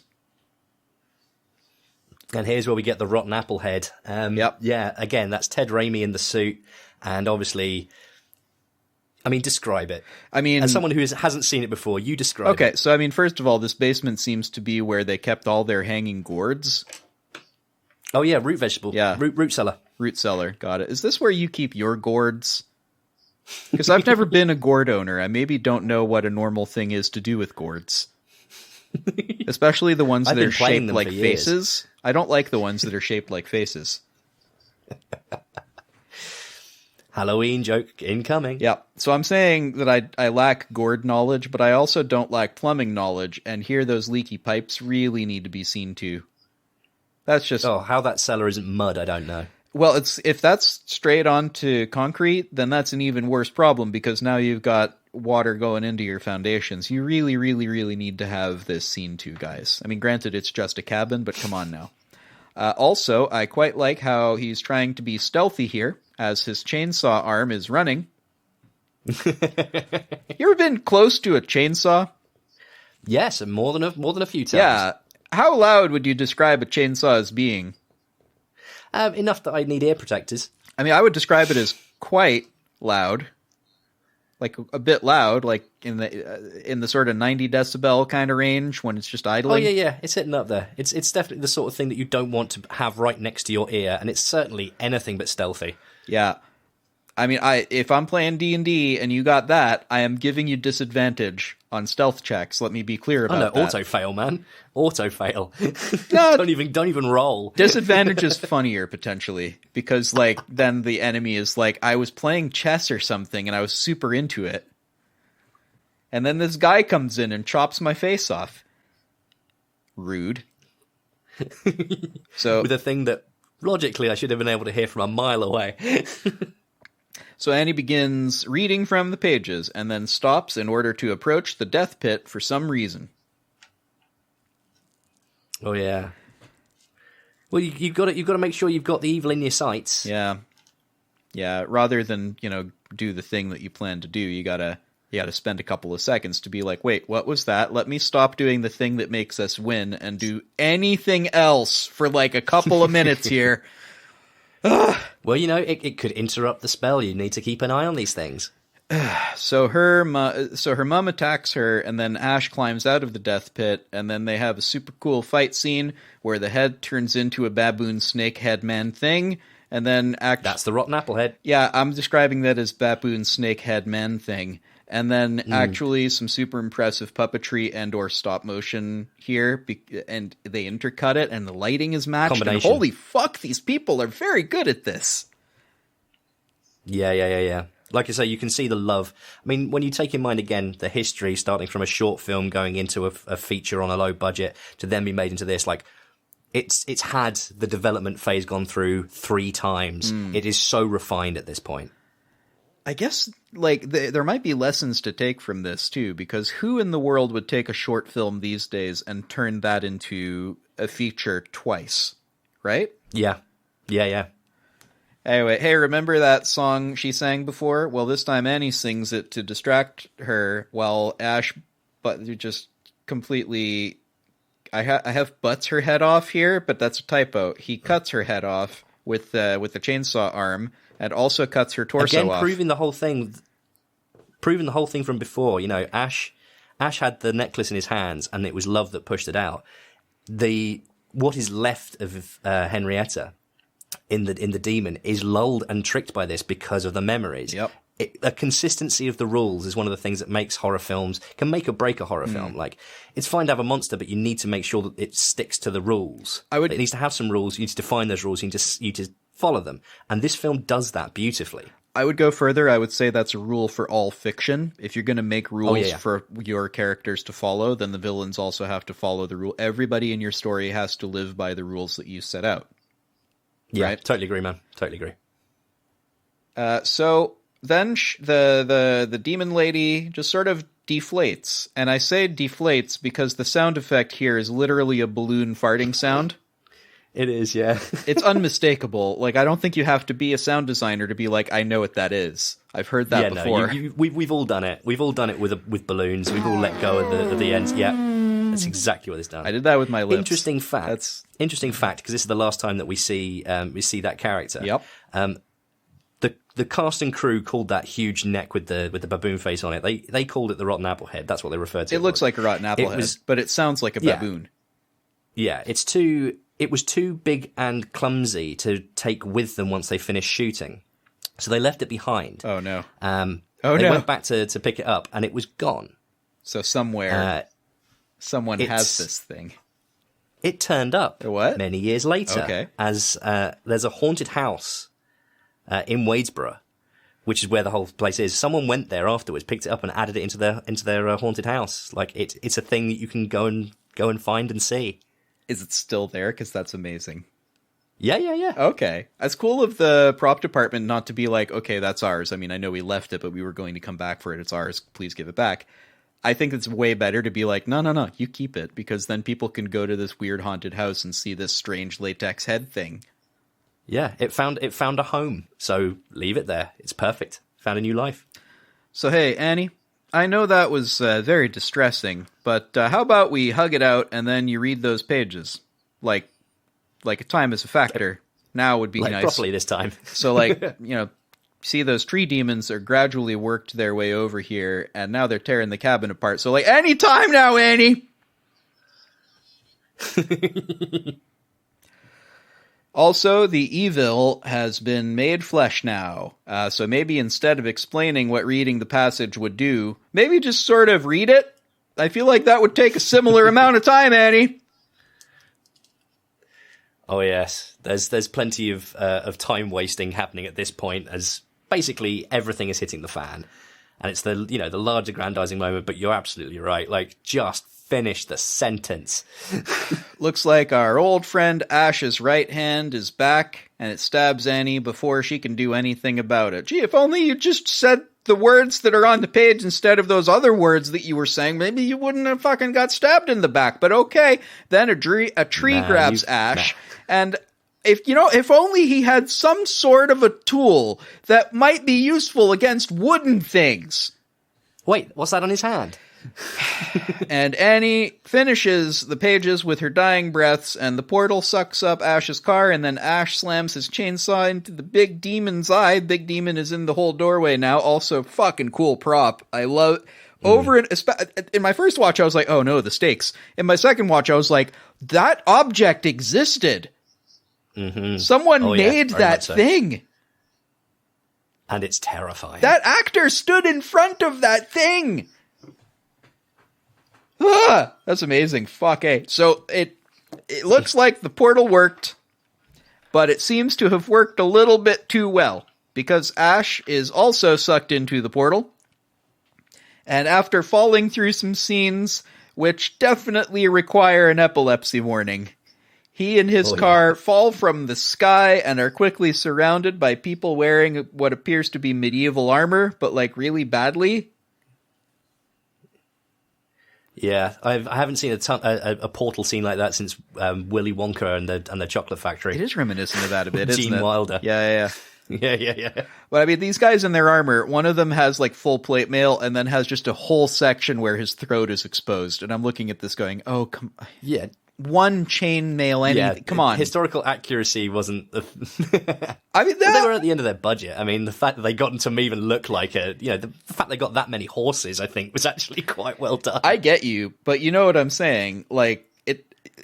B: And here's where we get the rotten apple head.
A: Yep.
B: Yeah, again, that's Ted Raimi in the suit. And obviously, I mean, describe it. I mean, as someone who hasn't seen it before, you describe it.
A: Okay, so I mean, first of all, this basement seems to be where they kept all their hanging gourds.
B: Oh yeah, root vegetable.
A: Yeah.
B: Root cellar.
A: Root cellar, got it. Is this where you keep your gourds? Because I've never been a gourd owner. I maybe don't know what a normal thing is to do with gourds. Especially the ones that are shaped like faces. I don't like the ones that are shaped like faces.
B: Halloween joke incoming.
A: Yeah, so I'm saying that I lack gourd knowledge, but I also don't lack plumbing knowledge, and here those leaky pipes really need to be seen to. That's just...
B: Oh, how that cellar isn't mud, I don't know.
A: Well, if that's straight onto concrete, then that's an even worse problem, because now you've got water going into your foundations. You really, really, really need to have this seen to, guys. I mean, granted, it's just a cabin, but come on now. Also, I quite like how he's trying to be stealthy here, as his chainsaw arm is running. You ever been close to a chainsaw?
B: Yes, more than a few times.
A: Yeah. How loud would you describe a chainsaw as being?
B: Enough that I need ear protectors.
A: I mean, I would describe it as quite loud. Like a bit loud, like in the sort of 90 decibel kind of range when it's just idling.
B: Oh yeah, it's hitting up there. It's definitely the sort of thing that you don't want to have right next to your ear, and it's certainly anything but stealthy.
A: Yeah, I mean, if I'm playing D&D and you got that, I am giving you disadvantage on stealth checks. Let me be clear about that.
B: Auto fail, man. Auto fail.
A: No,
B: don't even roll.
A: Disadvantage is funnier potentially, because like then the enemy is like, I was playing chess or something and I was super into it, and then this guy comes in and chops my face off. Rude. So
B: with a thing that logically I should have been able to hear from a mile away.
A: So Annie begins reading from the pages and then stops in order to approach the death pit for some reason.
B: Oh yeah. Well, you've got to make sure you've got the evil in your sights.
A: Yeah. Rather than do the thing that you plan to do, you gotta spend a couple of seconds to be like, wait, what was that? Let me stop doing the thing that makes us win and do anything else for like a couple of minutes here.
B: Well, it could interrupt the spell. You need to keep an eye on these things.
A: So her mom attacks her, and then Ash climbs out of the death pit, and then they have a super cool fight scene where the head turns into a baboon snake head man thing, and then
B: that's the rotten apple head.
A: Yeah, I'm describing that as baboon snake head man thing. And then actually some super impressive puppetry and or stop motion here, and they intercut it, and the lighting is matched. And holy fuck, these people are very good at this.
B: Yeah. Like I say, you can see the love. I mean, when you take in mind, again, the history, starting from a short film going into a feature on a low budget to then be made into this, like, it's had the development phase gone through 3 times. It is so refined at this point.
A: I guess, like, there might be lessons to take from this, too, because who in the world would take a short film these days and turn that into a feature twice, right?
B: Yeah.
A: Anyway, hey, remember that song she sang before? Well, this time Annie sings it to distract her while Ash just completely... I have butts her head off here, but that's a typo. He cuts her head off with the chainsaw arm, and also cuts her torso off.
B: Proving the whole thing from before. You know, Ash had the necklace in his hands, and it was love that pushed it out. What is left of Henrietta in the demon is lulled and tricked by this because of the memories.
A: Yep.
B: A consistency of the rules is one of the things that makes horror films, can make or break a horror film. Like, it's fine to have a monster, but you need to make sure that it sticks to the rules. It needs to have some rules. You need to define those rules. You need to follow them. And this film does that beautifully.
A: I would go further. I would say that's a rule for all fiction. If you're going to make rules for your characters to follow, then the villains also have to follow the rule. Everybody in your story has to live by the rules that you set out.
B: Yeah,
A: right?
B: Totally agree, man. Totally agree.
A: So then the demon lady just sort of deflates. And I say deflates because the sound effect here is literally a balloon farting sound.
B: It is, yeah.
A: It's unmistakable. Like, I don't think you have to be a sound designer to be like, I know what that is. I've heard that before.
B: No, we've all done it. We've all done it with balloons. We've all let go at the end. Yeah, that's exactly what it's done.
A: I did that with my lips.
B: Interesting fact, because this is the last time that we see that character.
A: Yep.
B: The cast and crew called that huge neck with the baboon face on it. They called it the rotten apple head. That's what they referred to it.
A: It looks like a rotten apple head, but it sounds like a baboon.
B: Yeah, it was too big and clumsy to take with them once they finished shooting. So they left it behind.
A: Oh, no.
B: They went back to pick it up, and it was gone.
A: So somewhere, someone has this thing.
B: It turned up many years later.
A: Okay.
B: As there's a haunted house in Wadesboro, which is where the whole place is. Someone went there afterwards, picked it up, and added it into their haunted house. Like, it's a thing that you can go and find and see.
A: Is it still there? Because that's amazing.
B: Yeah.
A: Okay. It's cool of the prop department not to be like, okay, that's ours. I mean, I know we left it, but we were going to come back for it. It's ours. Please give it back. I think it's way better to be like, no, you keep it. Because then people can go to this weird haunted house and see this strange latex head thing.
B: Yeah, it found a home. So leave it there. It's perfect. Found a new life.
A: So, hey, Annie, I know that was very distressing, but how about we hug it out and then you read those pages? Like a time is a factor. Now would be nice.
B: Properly this time.
A: So, see those tree demons are gradually worked their way over here, and now they're tearing the cabin apart. So, any time now, Annie! Also, the evil has been made flesh now, so maybe instead of explaining what reading the passage would do, maybe just sort of read it? I feel like that would take a similar amount of time, Annie.
B: Oh yes, there's plenty of time wasting happening at this point, as basically everything is hitting the fan, and it's the large aggrandizing moment. But you're absolutely right. Like, just finish the sentence.
A: Looks like our old friend Ash's right hand is back, and it stabs Annie before she can do anything about it. Gee, if only you just said the words that are on the page instead of those other words that you were saying, maybe you wouldn't have fucking got stabbed in the back. But okay, then a tree grabs Ash, and if only he had some sort of a tool that might be useful against wooden things.
B: Wait, what's that on his hand?
A: And Annie finishes the pages with her dying breaths, and the portal sucks up Ash's car, and then Ash slams his chainsaw into the big demon's eye. Big demon is in the whole doorway now. Also, fucking cool prop. I love... in my first watch, I was like, oh no, the stakes. In my second watch, I was like, that object existed.
B: Mm-hmm.
A: Someone made that thing.
B: And it's terrifying.
A: That actor stood in front of that thing. Ah, that's amazing. Fuck A. So it looks like the portal worked, but it seems to have worked a little bit too well, because Ash is also sucked into the portal. And after falling through some scenes, which definitely require an epilepsy warning, he and his car fall from the sky and are quickly surrounded by people wearing what appears to be medieval armor, but like really badly.
B: Yeah, I haven't seen a portal scene like that since Willy Wonka and the Chocolate Factory.
A: It is reminiscent of that a bit, isn't it?
B: Gene Wilder.
A: Yeah.
B: Yeah.
A: But I mean, these guys in their armor, one of them has like full plate mail and then has just a whole section where his throat is exposed. And I'm looking at this going, oh, come on.
B: Yeah.
A: One chain mail, anything. Come on.
B: Historical accuracy wasn't...
A: I mean,
B: they were at the end of their budget. I mean, the fact that they got them to even look like the fact they got that many horses, I think, was actually quite well done.
A: I get you, but you know what I'm saying? Like,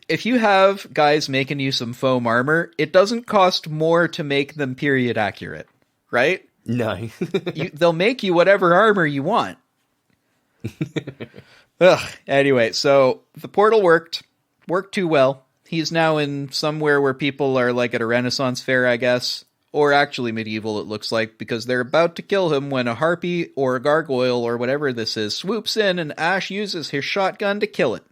A: if you have guys making you some foam armor, it doesn't cost more to make them period accurate, right?
B: No.
A: They'll make you whatever armor you want. Anyway, so the portal worked too well. He's now in somewhere where people are like at a Renaissance fair, I guess. Or actually medieval, it looks like, because they're about to kill him when a harpy or a gargoyle or whatever this is swoops in and Ash uses his shotgun to kill it.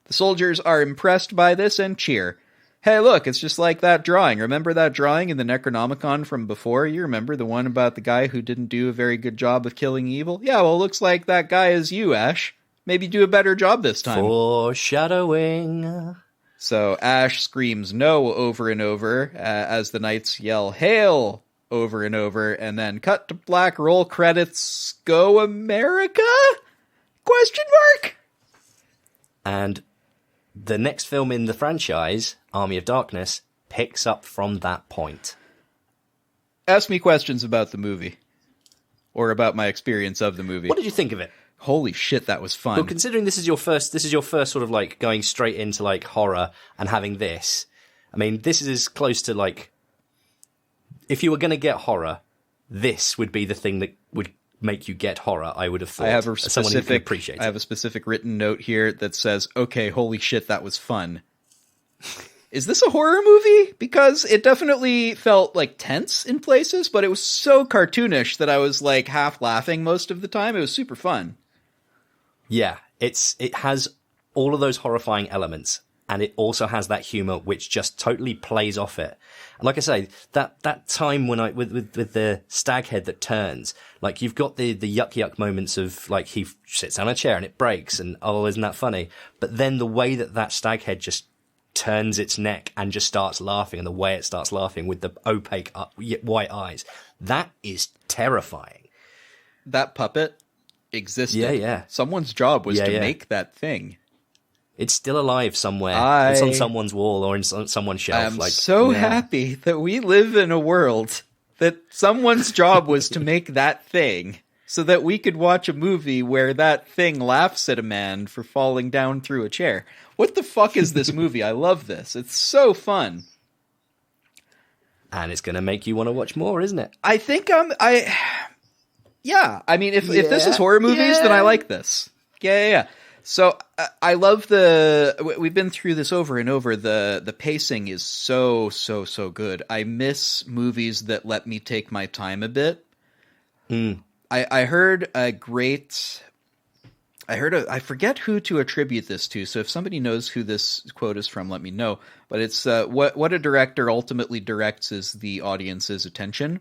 A: The soldiers are impressed by this and cheer. Hey, look, it's just like that drawing. Remember that drawing in the Necronomicon from before? You remember the one about the guy who didn't do a very good job of killing evil? Yeah, well, looks like that guy is you, Ash. Maybe do a better job this time.
B: Foreshadowing.
A: So Ash screams no over and over as the knights yell hail over and over, and then cut to black, roll credits, go America? Question mark?
B: And the next film in the franchise, Army of Darkness, picks up from that point.
A: Ask me questions about the movie. Or about my experience of the movie.
B: What did you think of it?
A: Holy shit, that was fun.
B: But considering this is your first sort of like going straight into like horror and having this, I mean, this is as close to like, if you were going to get horror, this would be the thing that would make you get horror, I would have thought.
A: I have a specific written note here that says, okay, holy shit, that was fun. Is this a horror movie? Because it definitely felt like tense in places, but it was so cartoonish that I was like half laughing most of the time. It was super fun.
B: Yeah, it has all of those horrifying elements, and it also has that humor which just totally plays off it. And like I say, that time when with the stag head that turns, like you've got the yuck moments of like he sits on a chair and it breaks, and oh, isn't that funny? But then the way that stag head just turns its neck and just starts laughing, and the way it starts laughing with the opaque white eyes, that is terrifying.
A: That puppet existed.
B: Yeah.
A: Someone's job was to make that thing.
B: It's still alive somewhere. It's on someone's wall or in someone's shelf.
A: I'm happy that we live in a world that someone's job was to make that thing so that we could watch a movie where that thing laughs at a man for falling down through a chair. What the fuck is this movie? I love this. It's so fun.
B: And it's going to make you want to watch more, isn't it?
A: I think yeah. I mean, if this is horror movies, then I like this. Yeah. So I love we've been through this over and over. The pacing is so good. I miss movies that let me take my time a bit. I heard I forget who to attribute this to. So if somebody knows who this quote is from, let me know. But it's what a director ultimately directs is the audience's attention.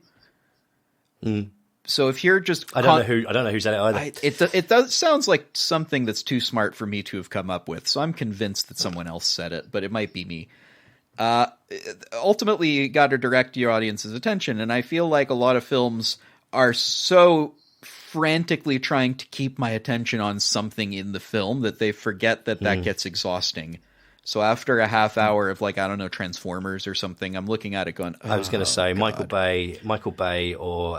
A: So if you're just...
B: I don't know who said it either.
A: It sounds like something that's too smart for me to have come up with. So I'm convinced that someone else said it, but it might be me. Ultimately, you got to direct your audience's attention. And I feel like a lot of films are so frantically trying to keep my attention on something in the film that they forget that gets exhausting. So after a half hour of like, I don't know, Transformers or something, I'm looking at it going,
B: I was going to say
A: God.
B: Michael Bay or,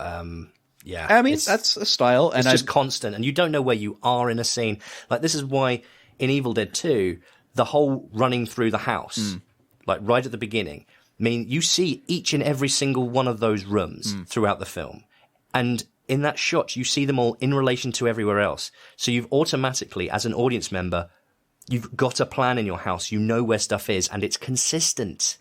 B: yeah.
A: I mean, that's a style.
B: It's just constant, and you don't know where you are in a scene. Like, this is why in Evil Dead 2, the whole running through the house, like right at the beginning, I mean, you see each and every single one of those rooms throughout the film. And in that shot, you see them all in relation to everywhere else. So you've automatically, as an audience member, you've got a plan in your house. You know where stuff is, and it's consistent.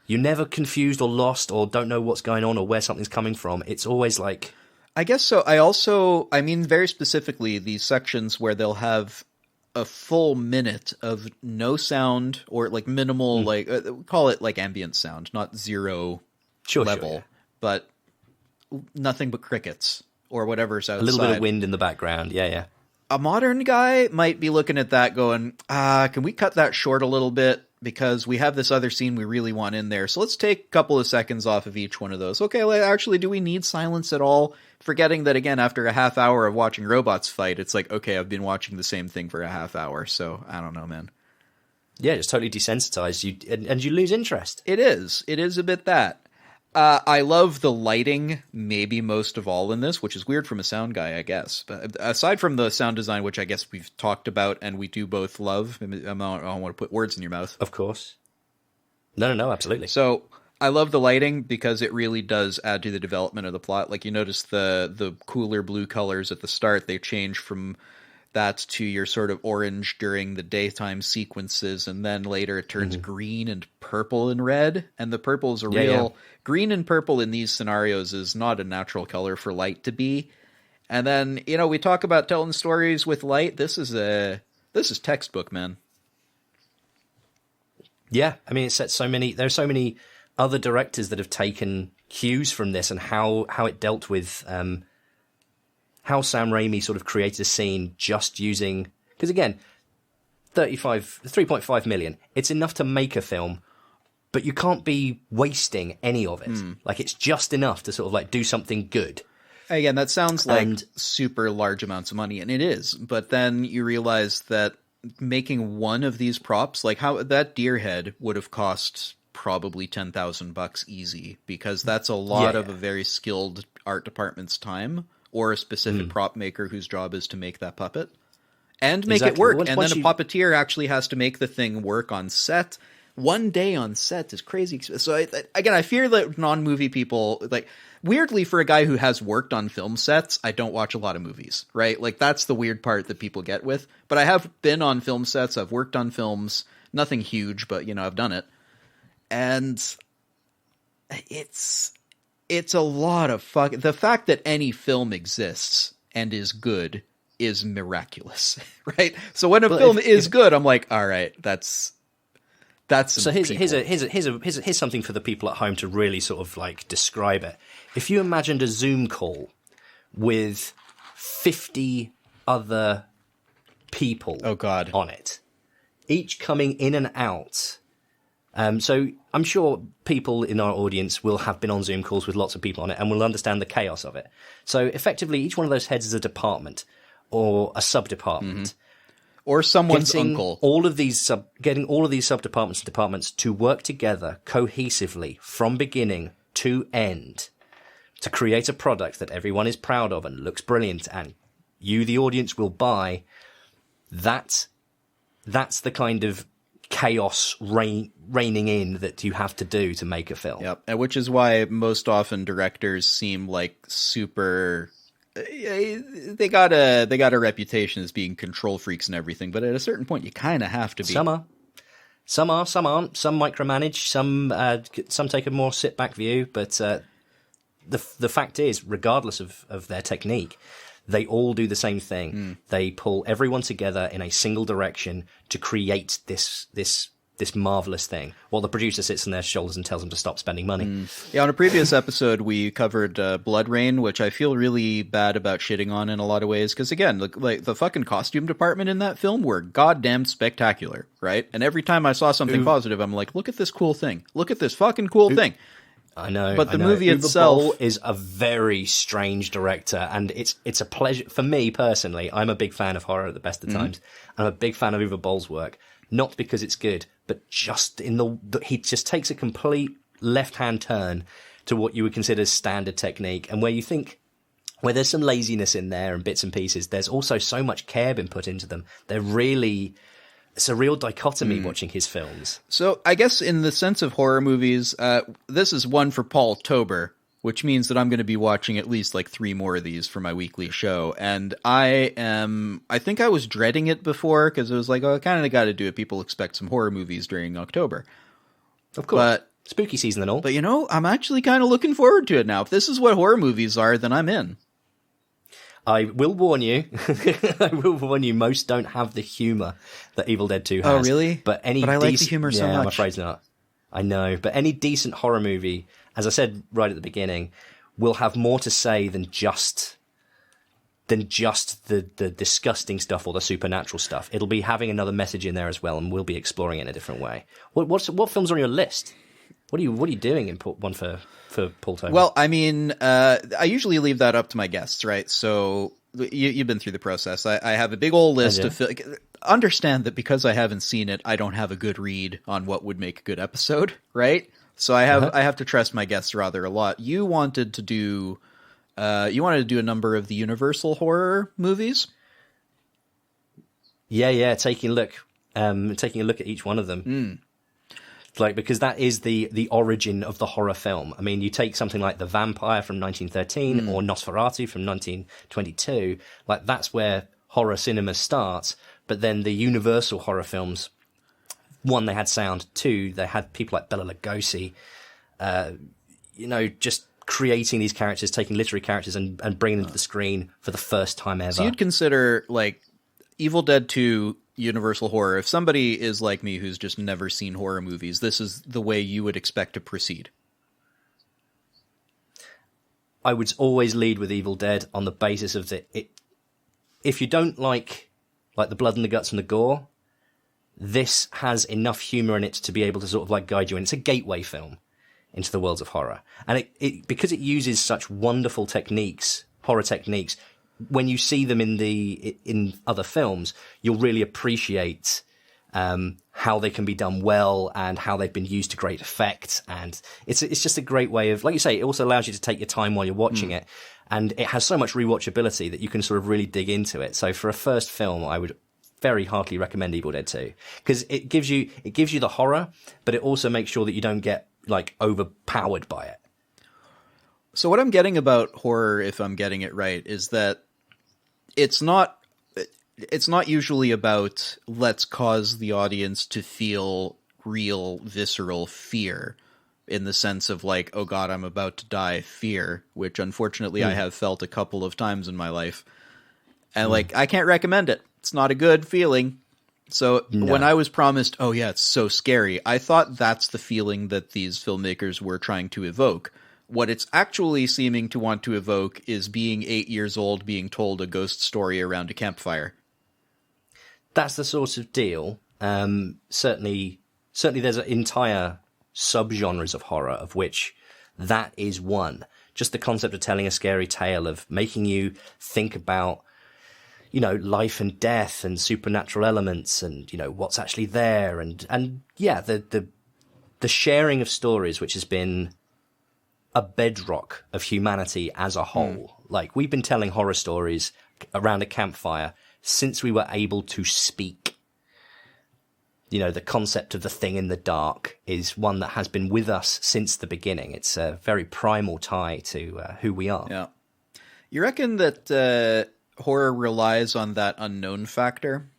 B: You're never confused or lost or don't know what's going on or where something's coming from. It's always like...
A: I guess so. I mean, very specifically, these sections where they'll have a full minute of no sound or like minimal, like call it like ambient sound, not zero level, but nothing but crickets or whatever's outside.
B: A little bit of wind in the background. Yeah.
A: A modern guy might be looking at that going, can we cut that short a little bit? Because we have this other scene we really want in there. So let's take a couple of seconds off of each one of those. Okay, well, actually, do we need silence at all? Forgetting that, again, after a half hour of watching robots fight, it's like, okay, I've been watching the same thing for a half hour. So I don't know, man.
B: Yeah, it's totally desensitized you, and you lose interest.
A: It is. It is a bit that. I love the lighting, maybe most of all in this, which is weird from a sound guy, I guess. But aside from the sound design, which I guess we've talked about and we do both love, I don't want to put words in your mouth.
B: Of course. No, absolutely.
A: So I love the lighting because it really does add to the development of the plot. Like you notice the cooler blue colors at the start, they change from that to your sort of orange during the daytime sequences, and then later it turns green and purple and red, and the purple is a real... Green and purple in these scenarios is not a natural color for light to be. And then, we talk about telling stories with light. This is textbook, man. Yeah.
B: I mean, there's so many other directors that have taken cues from this and how it dealt with, how Sam Raimi sort of created a scene just using, because again, 3.5 million, it's enough to make a film, but you can't be wasting any of it. Like, it's just enough to sort of like do something good.
A: Again, that sounds like super large amounts of money, and it is. But then you realize that making one of these props, like how that deer head would have cost probably $10,000 easy, because that's a lot of a very skilled art department's time, or a specific prop maker whose job is to make that puppet and make it work. And then a puppeteer actually has to make the thing work on set. One day on set is crazy. So I fear that non-movie people, like, weirdly for a guy who has worked on film sets, I don't watch a lot of movies, right? Like, that's the weird part that people get with. But I have been on film sets. I've worked on films, nothing huge, but I've done it. And it's a lot of the fact that any film exists and is good is miraculous, right? So when a film is good, I'm like, all right, that's
B: so here's something for the people at home to really sort of like describe it. If you imagined a Zoom call with 50 other people on it, each coming in and out. So I'm sure people in our audience will have been on Zoom calls with lots of people on it and will understand the chaos of it. So effectively, each one of those heads is a department or a sub-department.
A: Or someone's uncle.
B: Getting all of these sub-departments and departments to work together cohesively from beginning to end to create a product that everyone is proud of and looks brilliant and you, the audience, will buy. That's the kind of chaos reigning in that you have to do to make a film.
A: Yep, and which is why most often directors seem like super... They got a reputation as being control freaks and everything, but at a certain point, you kind of have to be.
B: Some are, some aren't. Some micromanage. Some take a more sit back view. But the fact is, regardless of their technique, they all do the same thing. They pull everyone together in a single direction to create this marvelous thing, while the producer sits on their shoulders and tells them to stop spending money.
A: Yeah, on a previous episode, we covered Blood Rain, which I feel really bad about shitting on in a lot of ways, because again, like the fucking costume department in that film were goddamn spectacular, right? And every time I saw something positive, I'm like, look at this cool thing. Look at this fucking cool thing.
B: I know.
A: But the
B: I know.
A: movie
B: Uwe
A: itself
B: Boll is a very strange director, and it's a pleasure for me personally. I'm a big fan of horror at the best of times. I'm a big fan of Uwe Boll's work, not because it's good, but just he just takes a complete left-hand turn to what you would consider standard technique, and where there's some laziness in there and bits and pieces, there's also so much care been put into them. It's a real dichotomy watching his films.
A: So I guess in the sense of horror movies, this is one for Paul-Tober, which means that I'm going to be watching at least like 3 more of these for my weekly show. And I think I was dreading it before because it was like, oh, I kind of got to do it. People expect some horror movies during October.
B: Of course. Spooky season and all.
A: But I'm actually kind of looking forward to it now. If this is what horror movies are, then I'm in.
B: I will warn you. Most don't have the humor that Evil Dead 2 has.
A: Oh, really?
B: But I like the humor so much. I'm afraid not. I know. But any decent horror movie, as I said right at the beginning, will have more to say than just the disgusting stuff or the supernatural stuff. It'll be having another message in there as well, and we'll be exploring it in a different way. What films are on your list? What are you doing in one for Paul-Tober?
A: Well, I mean, I usually leave that up to my guests, right? So you've been through the process. I have a big old list of understand that because I haven't seen it, I don't have a good read on what would make a good episode, right? So I have to trust my guests rather a lot. You wanted to do a number of the Universal horror movies.
B: Yeah, taking a look at each one of them. Because that is the origin of the horror film. I mean, you take something like The Vampire from 1913 or Nosferatu from 1922, that's where horror cinema starts. But then the Universal horror films, 1, they had sound. 2, they had people like Bela Lugosi, just creating these characters, taking literary characters and bringing them to the screen for the first time ever.
A: So you'd consider, Evil Dead 2 Universal horror. If somebody is like me who's just never seen horror movies, this is the way you would expect to proceed.
B: I would always lead with Evil Dead on the basis of if you don't like the blood and the guts and the gore, this has enough humor in it to be able to sort of guide you in. It's a gateway film into the worlds of horror. And it because it uses such wonderful horror techniques, when you see them in other films, you'll really appreciate how they can be done well and how they've been used to great effect. And it's just a great way of, like you say, it also allows you to take your time while you're watching it. And it has so much rewatchability that you can sort of really dig into it. So for a first film, I would very heartily recommend Evil Dead 2 because it gives you the horror, but it also makes sure that you don't get overpowered by it.
A: So what I'm getting about horror, if I'm getting it right, is that it's not usually about let's cause the audience to feel real visceral fear in the sense of oh God, I'm about to die fear, which unfortunately I have felt a couple of times in my life. And I can't recommend it. It's not a good feeling. So when I was promised, oh yeah, it's so scary, I thought that's the feeling that these filmmakers were trying to evoke. What it's actually seeming to want to evoke is being 8 years old, being told a ghost story around a campfire.
B: That's the sort of deal. Certainly there's entire subgenres of horror of which that is one. Just the concept of telling a scary tale, of making you think about, life and death and supernatural elements and, what's actually there. And yeah, the sharing of stories, which has been a bedrock of humanity as a whole. We've been telling horror stories around a campfire since we were able to speak. The concept of the thing in the dark is one that has been with us since the beginning. It's a very primal tie to who we are.
A: Yeah. You reckon that horror relies on that unknown factor?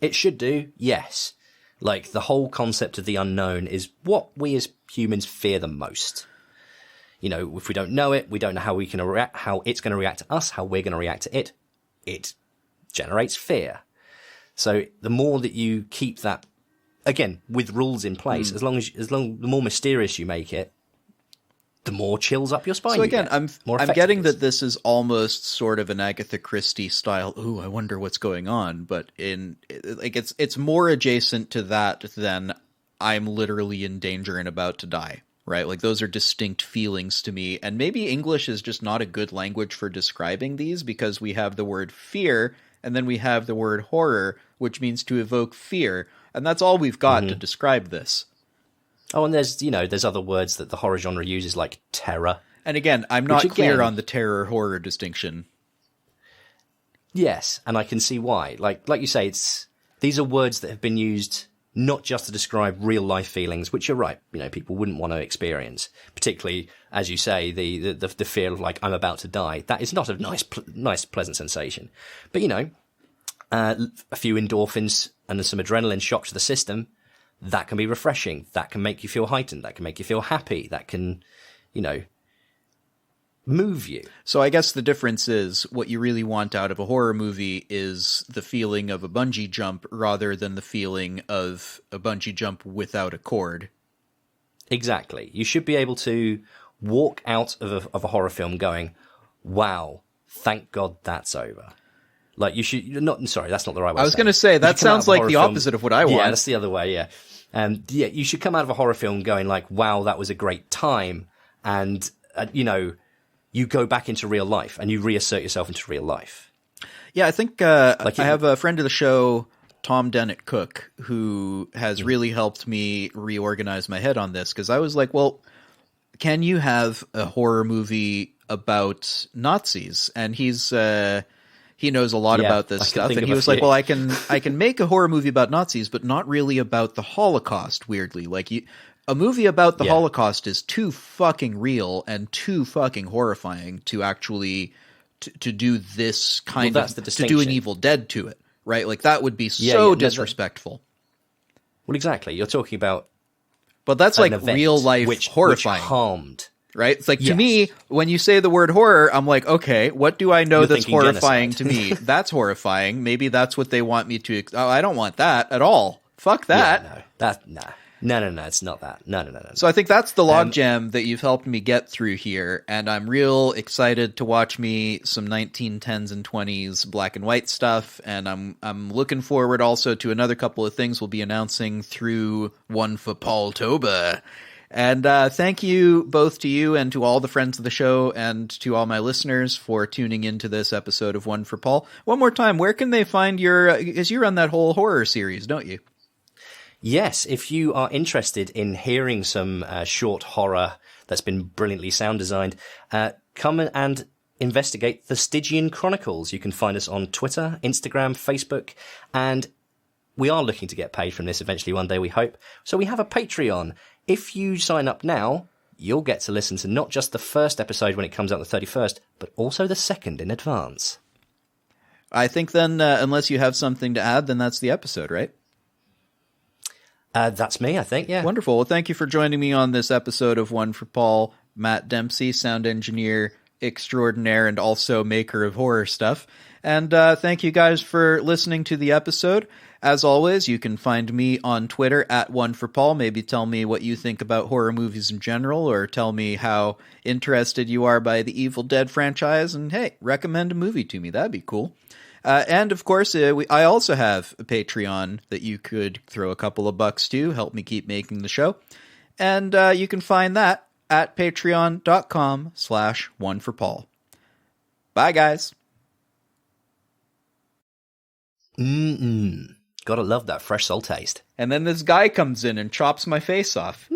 B: It should do, yes. The whole concept of the unknown is what we as humans fear the most. If we don't know it, we don't know how we can react, how it's going to react to us, how we're going to react to it. It generates fear. So the more that you keep that, again, with rules in place, the more mysterious you make it, the more chills up your spine.
A: So again, I'm getting that this is almost sort of an Agatha Christie style. Ooh, I wonder what's going on. But it's more adjacent to that than I'm literally in danger and about to die. right? Like those are distinct feelings to me. And maybe English is just not a good language for describing these because we have the word fear and then we have the word horror, which means to evoke fear. And that's all we've got to describe this.
B: Oh, and there's other words that the horror genre uses, like terror.
A: And again, I'm not clear on the terror-horror distinction.
B: Yes, and I can see why. Like you say, these are words that have been used not just to describe real-life feelings, which you're right, people wouldn't want to experience. Particularly, as you say, the fear of, like, I'm about to die. That is not a nice, pleasant sensation. But, a few endorphins and some adrenaline shock to the system, that can be refreshing. That can make you feel heightened. That can make you feel happy. That can, move you.
A: So I guess the difference is what you really want out of a horror movie is the feeling of a bungee jump rather than the feeling of a bungee jump without a cord.
B: Exactly. You should be able to walk out of a horror film going, wow, thank God that's over. Like you should sorry, that's not the right way.
A: I was going to say that sounds like the opposite of what I want.
B: Yeah, that's the other way. Yeah. You should come out of a horror film going like, wow, that was a great time. And, you go back into real life and you reassert yourself into real life.
A: Yeah, I think I have a friend of the show, Tom Dennett Cook, who has really helped me reorganize my head on this because I was like, well, can you have a horror movie about Nazis? And he knows a lot about this stuff. And he was like, well, I can make a horror movie about Nazis, but not really about the Holocaust, weirdly. Like a movie about the Holocaust is too fucking real and too fucking horrifying to actually to do this kind of to do an Evil Dead to it, right? Like that would be so disrespectful.
B: Well, exactly. You're talking about,
A: but that's like real life horrifying.
B: Which harmed.
A: Right? It's like, to me, when you say the word horror, I'm like, okay, what do I know that's horrifying to me? That's horrifying. Maybe that's what they want me to... Oh, I don't want that at all. Fuck that.
B: No, it's not that. No.
A: So I think that's the logjam that you've helped me get through here, and I'm real excited to watch me some 1910s and 20s black and white stuff, and I'm looking forward also to another couple of things we'll be announcing through One for Paul-Tober. And thank you both to you and to all the friends of the show and to all my listeners for tuning into this episode of One for Paul. One more time, where can they find because you run that whole horror series, don't you?
B: Yes, if you are interested in hearing some short horror that's been brilliantly sound designed, come and investigate the Stygian Chronicles. You can find us on Twitter, Instagram, Facebook, and we are looking to get paid from this eventually one day, we hope. So we have a Patreon. If you sign up now, you'll get to listen to not just the first episode when it comes out the 31st, but also the second in advance.
A: I think then, unless you have something to add, then that's the episode, right?
B: That's me, I think, yeah.
A: Wonderful. Well, thank you for joining me on this episode of One for Paul. Matt Dempsey, sound engineer extraordinaire and also maker of horror stuff. And thank you guys for listening to the episode. As always, you can find me on Twitter at @OneForPaul. Maybe tell me what you think about horror movies in general, or tell me how interested you are by the Evil Dead franchise. And hey, recommend a movie to me. That'd be cool. And of course, I also have a Patreon that you could throw a couple of bucks to, help me keep making the show. And you can find that at patreon.com/OneForPaul. Bye, guys.
B: Gotta love that fresh salt taste.
A: And then this guy comes in and chops my face off.